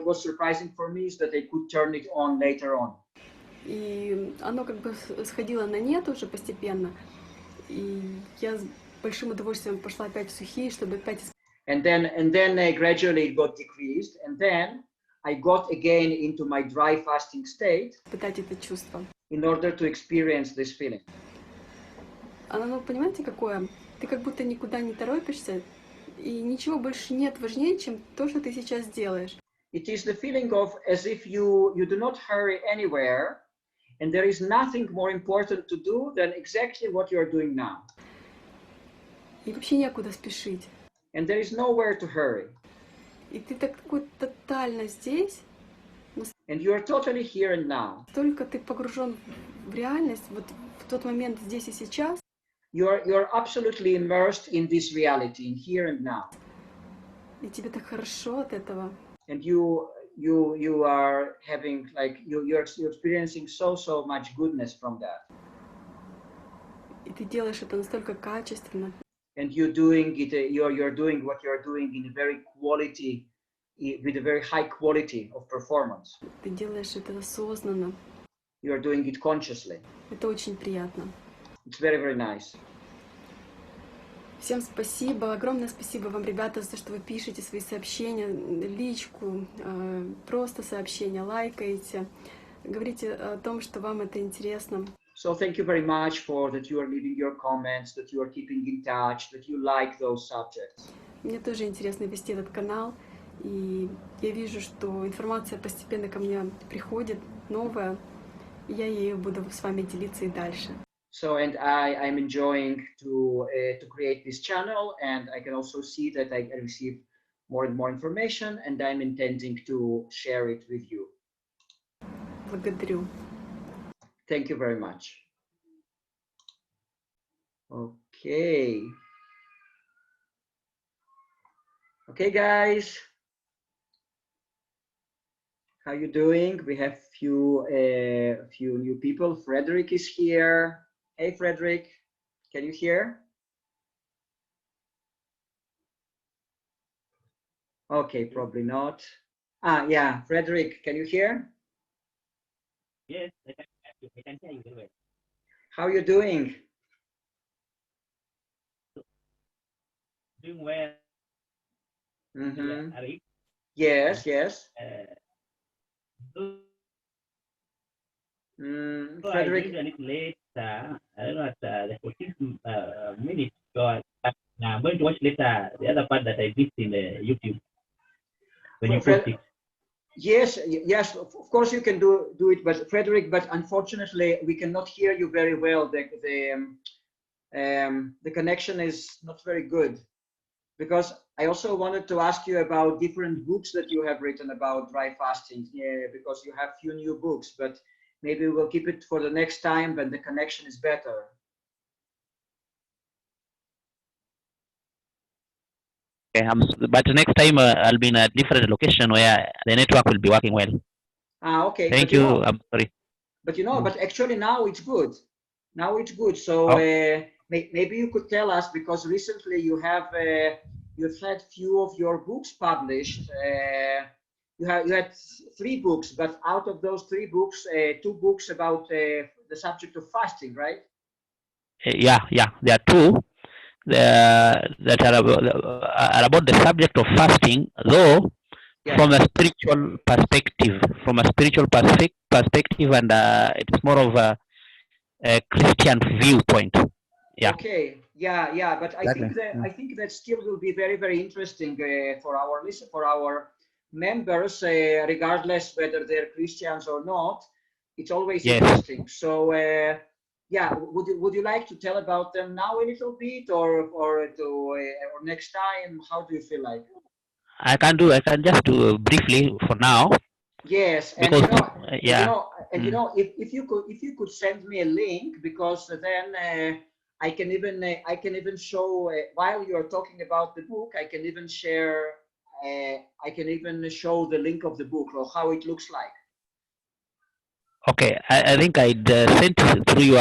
was surprising for me is that I could turn it on later on. И оно как бы сходило на нет уже постепенно. И я с большим удовольствием пошла опять в сухие, чтобы опять... And then gradually it got decreased. And then I got again into my dry fasting state. Пытать это чувство. In order to experience this feeling. Оно, понимаете, какое? Ты как будто никуда не торопишься, и ничего больше нет важнее, чем то, что ты сейчас делаешь. It is the feeling of as if you do not hurry anywhere, and there is nothing more important to do than exactly what you are doing now. И вообще некуда спешить. And there is nowhere to hurry. И ты такой тотально здесь. And you are totally here and now. Только ты погружен в реальность, вот в тот момент здесь и сейчас. You are absolutely immersed in this reality, in here and now. И тебе так хорошо от этого. And you are having like you're experiencing so much goodness from that. И ты делаешь это настолько качественно. And you're doing it. You're doing what you're doing in a very quality, with a very high quality of performance. Ты делаешь это осознанно. You are doing it consciously. Это очень приятно. It's very, very nice. Всем спасибо, огромное спасибо вам, ребята, за то, что вы пишете свои сообщения, личку, просто сообщения, лайкаете, говорите о том, что вам это интересно. So thank you very much for that you are leaving your comments, that you are keeping in touch, that you like those subjects. Мне тоже интересно вести этот канал, и я вижу, что информация постепенно ко мне приходит, новая, и я ею буду с вами делиться и дальше. So, and I'm enjoying to create this channel, and I can also see that I receive more and more information, and I'm intending to share it with you. Благодарю. Thank you very much. Okay. Okay, guys. How you doing? We have few new people. Frederick is here. Hey, Frederick, can you hear? Okay, probably not. Yeah, Frederick, can you hear? Yes, I can hear you very well. How are you doing? Doing well. Mm-hmm. Ari? Yes, yes. Frederick. I did a little late. I don't know the 14 minutes. So I'm going to watch later the other part that I missed in the YouTube when you post it. Yes, of course you can do it, but Frederick, but unfortunately we cannot hear you very well. The connection is not very good, because I also wanted to ask you about different books that you have written about dry fasting. Yeah, because you have few new books, but maybe we'll keep it for the next time when the connection is better. Okay, but next time I'll be in a different location where the network will be working well. Okay. Thank you. I'm sorry. But but actually now it's good. Now it's good. So maybe you could tell us, because recently you've had few of your books published. You had 3 books, but out of those 3 books, 2 books about the subject of fasting, right? Yeah, there are 2 that are about the subject of fasting, though from a spiritual perspective. And it's more of a Christian viewpoint. Yeah. Okay. Yeah. But I think that still will be very, very interesting for our members, regardless whether they're Christians or not. It's always interesting. So yeah, would you like to tell about them now a little bit, or next time? How do you feel like? I can just do briefly for now. Yes, and because, if you could send me a link, because then I can even show while you're talking about the book, I can even share. I can even show the link of the book or how it looks like. Okay, I think I'd sent through your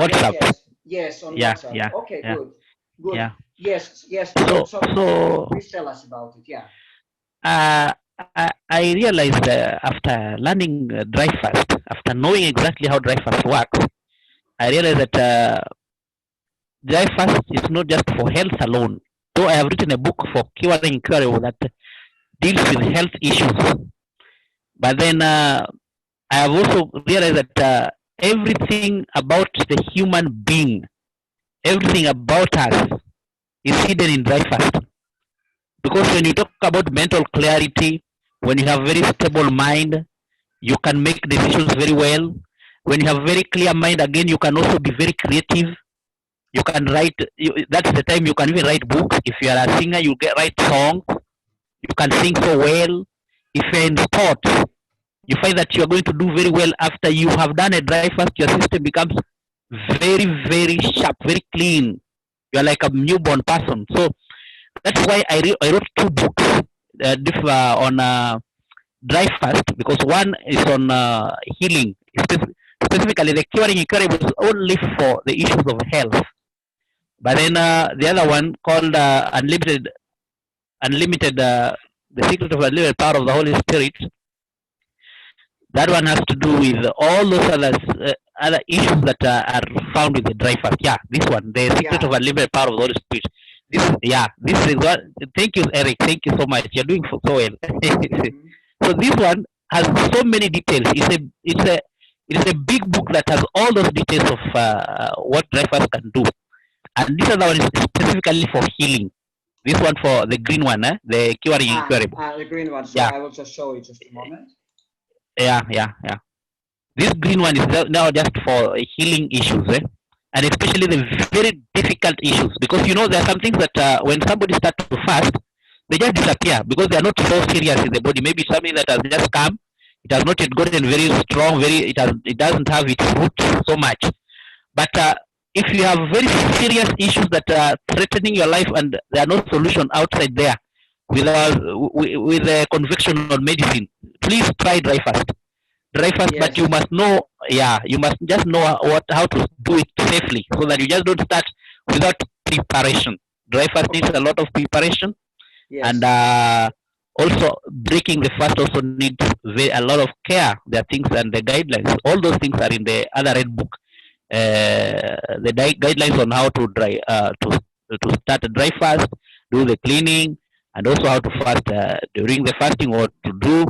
WhatsApp. Yes, on WhatsApp. Yeah. Okay, good. Yeah. Yes. So please tell us about it. Yeah. I realized after learning dry fast, after knowing exactly how dry fast works, I realized that dry fast is not just for health alone. Though I have written a book for curing incurable that deals with health issues, but then I have also realized that everything about the human being, everything about us is hidden in dry fast. Because when you talk about mental clarity, when you have very stable mind, you can make decisions very well. When you have very clear mind, again, you can also be very creative. You can write. That's the time you can even write books. If you are a singer, you can write songs. You can sing so well. If you're in sports, you find that you are going to do very well after you have done a dry fast. Your system becomes very, very sharp, very clean. You are like a newborn person. So that's why I wrote 2 books on dry fast, because one is on healing, specifically the curing incurable is only for the issues of health. But then the other one called Unlimited, the secret of unlimited power of the Holy Spirit. That one has to do with all those other issues that are found with the dry fast. Yeah, this one, the secret of unlimited power of the Holy Spirit. This is what. Thank you, Eric. Thank you so much. You're doing so well. So this one has so many details. It's a big book that has all those details of what dry fast can do. And this other one is specifically for healing. This one for the green one, the curing incurable. The green one. So I will just show you just a moment. Yeah. This green one is now just for healing issues, and especially the very difficult issues, because there are some things that when somebody starts to fast, they just disappear because they are not so serious in the body. Maybe something that has just come, it has not yet gotten very strong, it doesn't have its roots so much. But if you have very serious issues that are threatening your life and there are no solution outside there with a conventional medicine, please try dry fast. But you must know, you must just know how to do it safely, so that you just don't start without preparation. Dry fast needs a lot of preparation, and also breaking the fast also needs a lot of care. There are things and the guidelines. All those things are in the other red book. The guidelines on how to to start a dry fast, do the cleaning, and also how to fast during the fasting, what to do,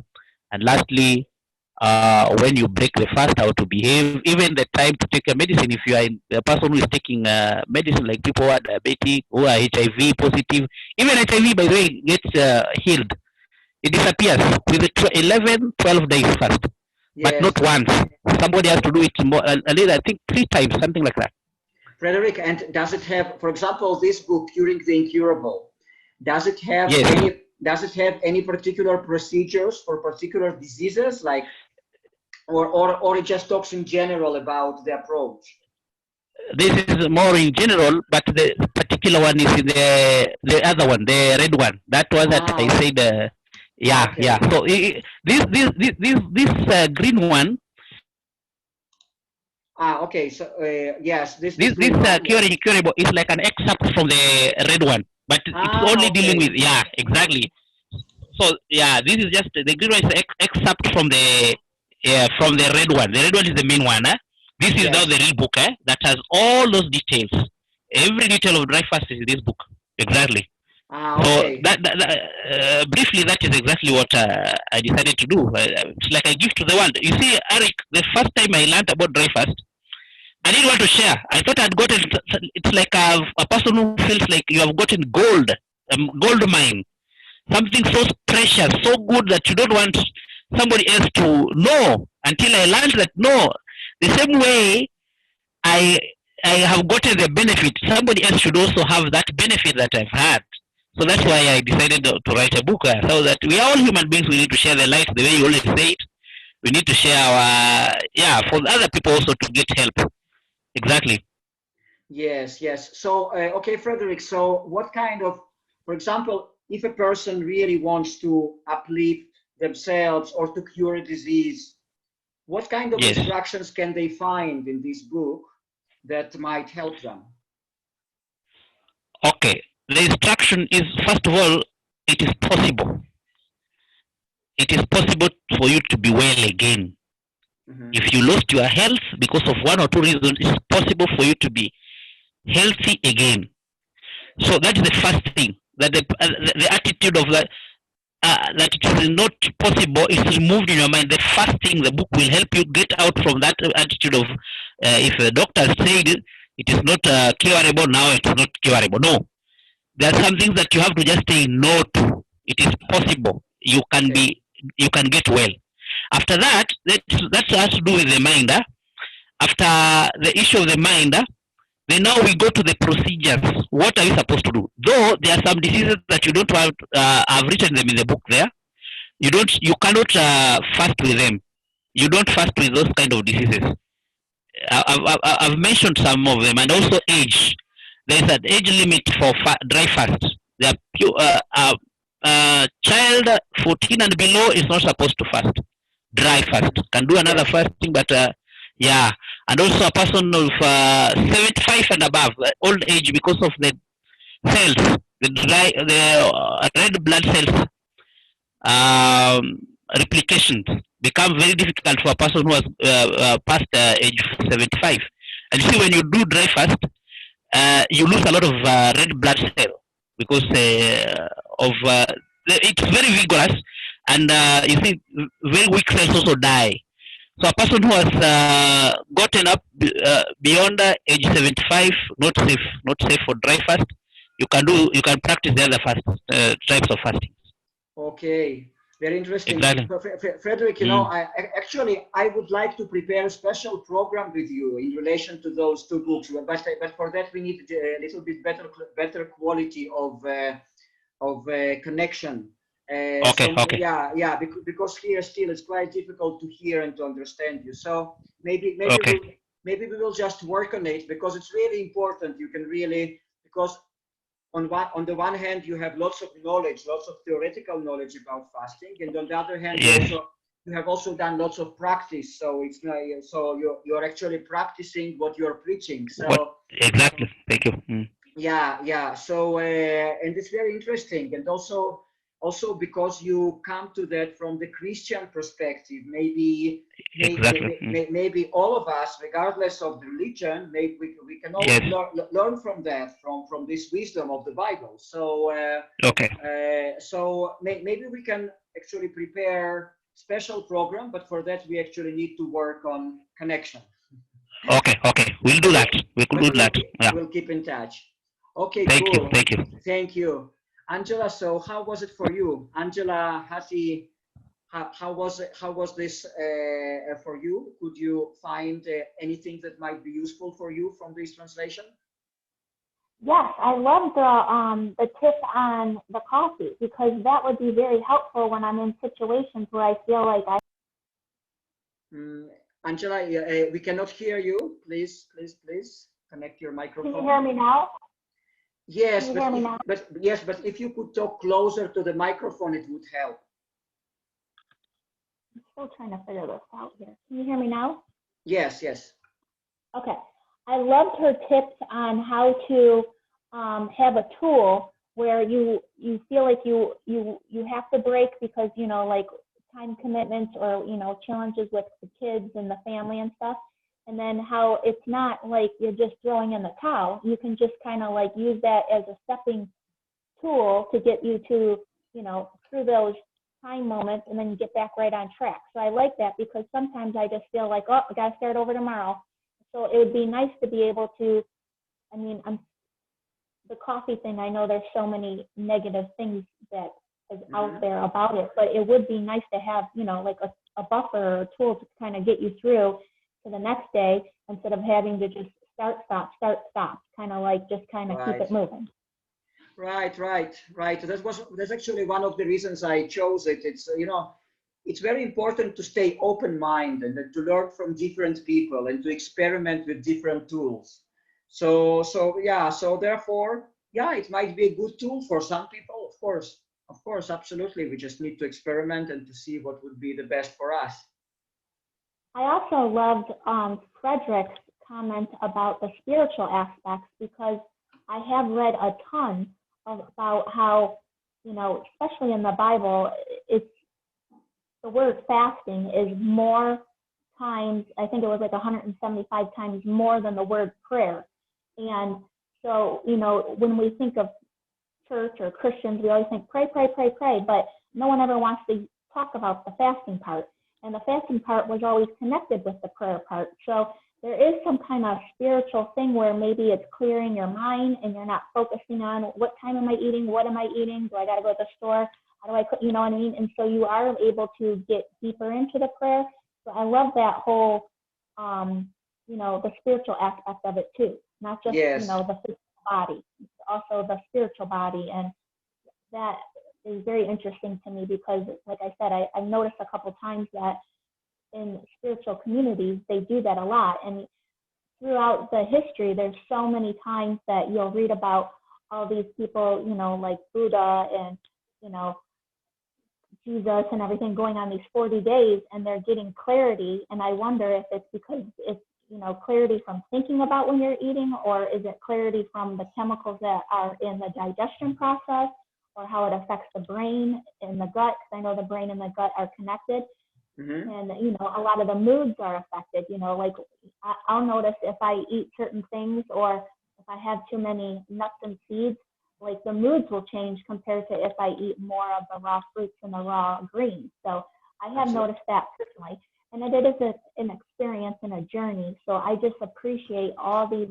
and lastly, when you break the fast, how to behave, even the time to take a medicine. If you are a person who is taking medicine, like people who are diabetic, who are HIV positive, even HIV, by the way, gets healed it disappears with the 11, 12 days fast, but Yes. not once. Somebody has to do it more, a little, I think 3 times, something like that. Frederick, and does it have, for example, this book, Curing the Incurable, does it have Yes. any particular procedures for particular diseases, like, or it just talks in general about the approach? This is more in general, but the particular one is in the other one, the red one. That was that I said. Yeah, okay. yeah. So this green one. Okay. So yes, this curable is like an excerpt from the red one, but it's only dealing with, yeah, exactly. So yeah, this is just the green one is excerpt from the red one. The red one is the main one. This is now the real book that has all those details. Every detail of dry fast is in this book. Exactly. Okay. So that briefly, that is exactly what I decided to do. It's like a gift to the world. You see, Eric, the first time I learned about dry fast, I didn't want to share. I thought I'd gotten, it's like a person who feels like you have gotten gold, gold mine, something so precious, so good that you don't want somebody else to know, until I learned that no, the same way I have gotten the benefit, somebody else should also have that benefit that I've had. So that's why I decided to write a book, so that we are all human beings. We need to share the light, the way you always say it. We need to share our, for other people also to get help. Exactly. Yes, yes. So, okay, Frederick, so what kind of, for example, if a person really wants to uplift themselves or to cure a disease, what kind of instructions can they find in this book that might help them? Okay, the instruction is, first of all, it is possible. It is possible for you to be well again. If you lost your health because of one or two reasons, it's possible for you to be healthy again. So that is the first thing, that the attitude of that, that it is not possible is removed in your mind. The first thing, the book will help you get out from that attitude of, if the doctor said it is not curable, now it is not curable. No, there are some things that you have to just say no to. It is possible. You can get well. After that, that has to do with the mind. After the issue of the mind, then now we go to the procedures. What are you supposed to do? Though there are some diseases that you don't have, I've written them in the book there. You cannot fast with them. You don't fast with those kind of diseases. I've mentioned some of them, and also age. There is an age limit for dry fast. Child 14 and below is not supposed to fast. Dry fast can do another fasting, but and also a person of 75 and above, old age, because of the cells, the red blood cells replications become very difficult for a person who has passed age 75. And you see, when you do dry fast, you lose a lot of red blood cell because it's very vigorous, and you see, very weak cells also die. So a person who has gotten up beyond age 75, not safe for dry fast. You can practice the other types of fasting. Okay, very interesting. Exactly. Frederick, you know, I would like to prepare a special program with you in relation to those two books, but for that we need a little bit better quality of connection. Because here still it's quite difficult to hear and to understand you. So maybe we will just work on it, because it's really important. You can really, because on the one hand you have lots of knowledge, lots of theoretical knowledge about fasting, and on the other hand you have also done lots of practice. So it's so you're actually practicing what you're preaching. So exactly. Thank you. So and it's very interesting, and also because you come to that from the Christian perspective. Maybe all of us, regardless of the religion, we can all learn from that, from this wisdom of the Bible. So so maybe we can actually prepare special program, but for that we actually need to work on connection. Okay, we'll do that. We could do that. We'll keep in touch. Okay, thank cool. you. Thank you. Angela, so how was it for you? Angela, Hattie, how was it, how was this for you? Could you find anything that might be useful for you from this translation? Yes, I love the tip on the coffee, because that would be very helpful when I'm in situations where I feel like I. Angela, we cannot hear you. Please connect your microphone. Can you hear me now? Yes, but if you could talk closer to the microphone, it would help. I'm still trying to figure this out here. Can you hear me now? Yes, yes. Okay. I loved her tips on how to have a tool where you feel like you have to break because, you know, like time commitments or, you know, challenges with the kids and the family and stuff. And then how it's not like you're just throwing in the towel. You can just kind of like use that as a stepping tool to get you to, you know, through those time moments, and then you get back right on track. So I like that, because sometimes I just feel like, oh, I got to start over tomorrow. So it would be nice to be able to, I mean, the coffee thing, I know there's so many negative things that is out there about it, but it would be nice to have, you know, like a buffer or a tool to kind of get you through to the next day, instead of having to just start, stop, kind of like just kind of keep it moving. Right. That's actually one of the reasons I chose it. It's, you know, it's very important to stay open-minded and to learn from different people and to experiment with different tools. So therefore, yeah, it might be a good tool for some people, of course, absolutely. We just need to experiment and to see what would be the best for us. I also loved Frederick's comment about the spiritual aspects, because I have read a ton about how, you know, especially in the Bible, it's the word fasting is more times, I think it was like 175 times more than the word prayer. And so, you know, when we think of church or Christians, we always think pray, but no one ever wants to talk about the fasting part. And the fasting part was always connected with the prayer part. So there is some kind of spiritual thing where maybe it's clearing your mind and you're not focusing on what time am I eating, what am I eating, do I got to go to the store, how do I cook, you know what I mean? And so you are able to get deeper into the prayer. So I love that whole, you know, the spiritual aspect of it too, not just, you know, the physical body, it's also the spiritual body. And that is very interesting to me, because like I said, I noticed a couple of times that in spiritual communities, they do that a lot. And throughout the history, there's so many times that you'll read about all these people, you know, like Buddha and, you know, Jesus and everything, going on these 40 days, and they're getting clarity. And I wonder if it's because it's, you know, clarity from thinking about when you're eating, or is it clarity from the chemicals that are in the digestion process, or how it affects the brain and the gut, because I know the brain and the gut are connected. And, you know, a lot of the moods are affected, you know, like I'll notice if I eat certain things, or if I have too many nuts and seeds, like the moods will change compared to if I eat more of the raw fruits and the raw greens. So I have noticed that personally. And it is an experience and a journey. So I just appreciate all these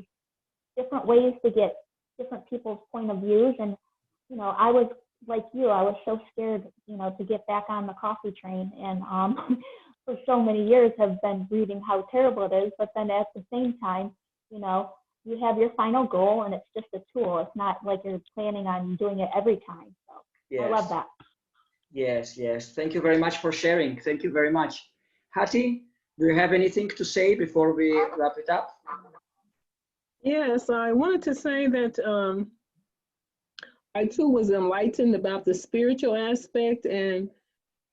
different ways to get different people's point of views. And, you know, I was like you, I was so scared, you know, to get back on the coffee train. And for so many years have been reading how terrible it is. But then at the same time, you know, you have your final goal, and it's just a tool. It's not like you're planning on doing it every time. So I love that. Yes. Thank you very much for sharing. Thank you very much. Hattie, do you have anything to say before we wrap it up? Yes, I wanted to say that I too was enlightened about the spiritual aspect, and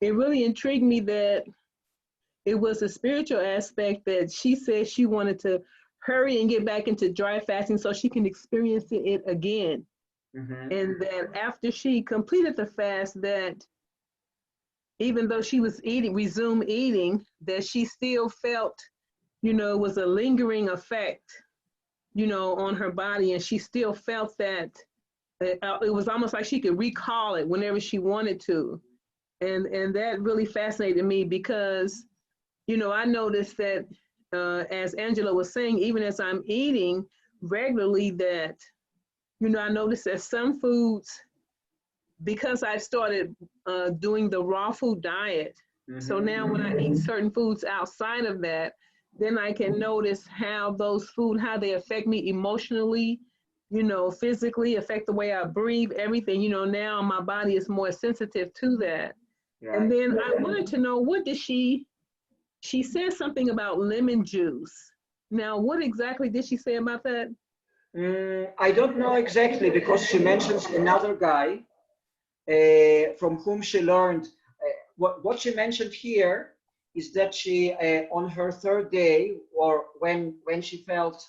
it really intrigued me that it was a spiritual aspect that she said she wanted to hurry and get back into dry fasting so she can experience it again. And that after she completed the fast, that even though she was resumed eating, that she still felt, you know, it was a lingering effect, you know, on her body. And she still felt that it was almost like she could recall it whenever she wanted to. And that really fascinated me, because, you know, I noticed that as Angela was saying, even as I'm eating regularly, that, you know, I noticed that some foods because I started doing the raw food diet, so now when I eat certain foods outside of that, then I can notice how those food, how they affect me emotionally, you know, physically, affect the way I breathe, everything. You know, now my body is more sensitive to that. Right. And then I wanted to know, what did she said something about lemon juice. Now, what exactly did she say about that? I don't know exactly, because she mentions another guy from whom she learned. What she mentioned here is that she, on her third day, or when she felt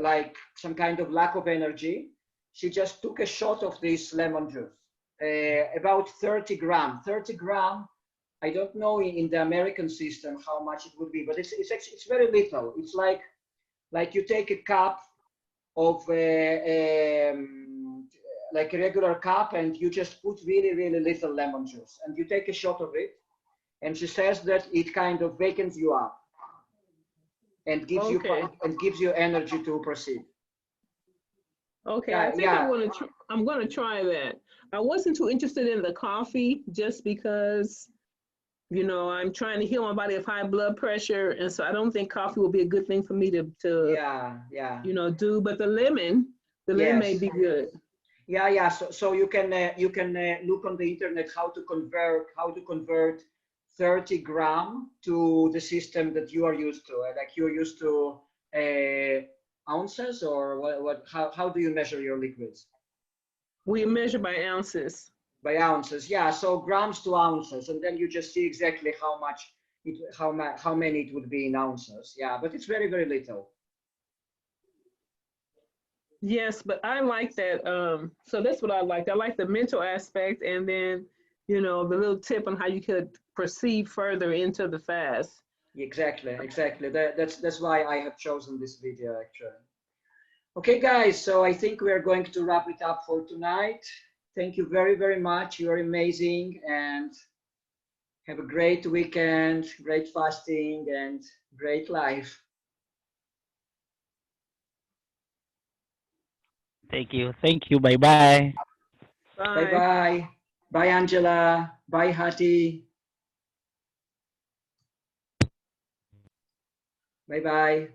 like some kind of lack of energy, she just took a shot of this lemon juice, about 30 gram. 30 gram, I don't know in the American system how much it would be, but it's actually, it's very little. It's like you take a cup of like a regular cup, and you just put really, really little lemon juice, and you take a shot of it. And she says that it kind of wakens you up and gives you energy to proceed. Okay, Yeah, I think I'm gonna try that. I wasn't too interested in the coffee, just because, you know, I'm trying to heal my body of high blood pressure, and so I don't think coffee will be a good thing for me to you know, do. But the lemon may be good. Yeah. So you can look on the internet how to convert 30 gram to the system that you are used to. Like you're used to ounces, or what? How do you measure your liquids? We measure by ounces. By ounces, yeah. So grams to ounces, and then you just see exactly how many it would be in ounces. Yeah, but it's very, very little. Yes, but I like that. So that's what I liked. I like the mental aspect, and then, you know, the little tip on how you could proceed further into the fast. Exactly. That's why I have chosen this video, actually. Okay, guys. So I think we are going to wrap it up for tonight. Thank you very, very much. You are amazing, and have a great weekend, great fasting, and great life. Thank you. Thank you. Bye-bye. Bye. Bye-bye. Bye, Angela. Bye, Hattie. Bye-bye.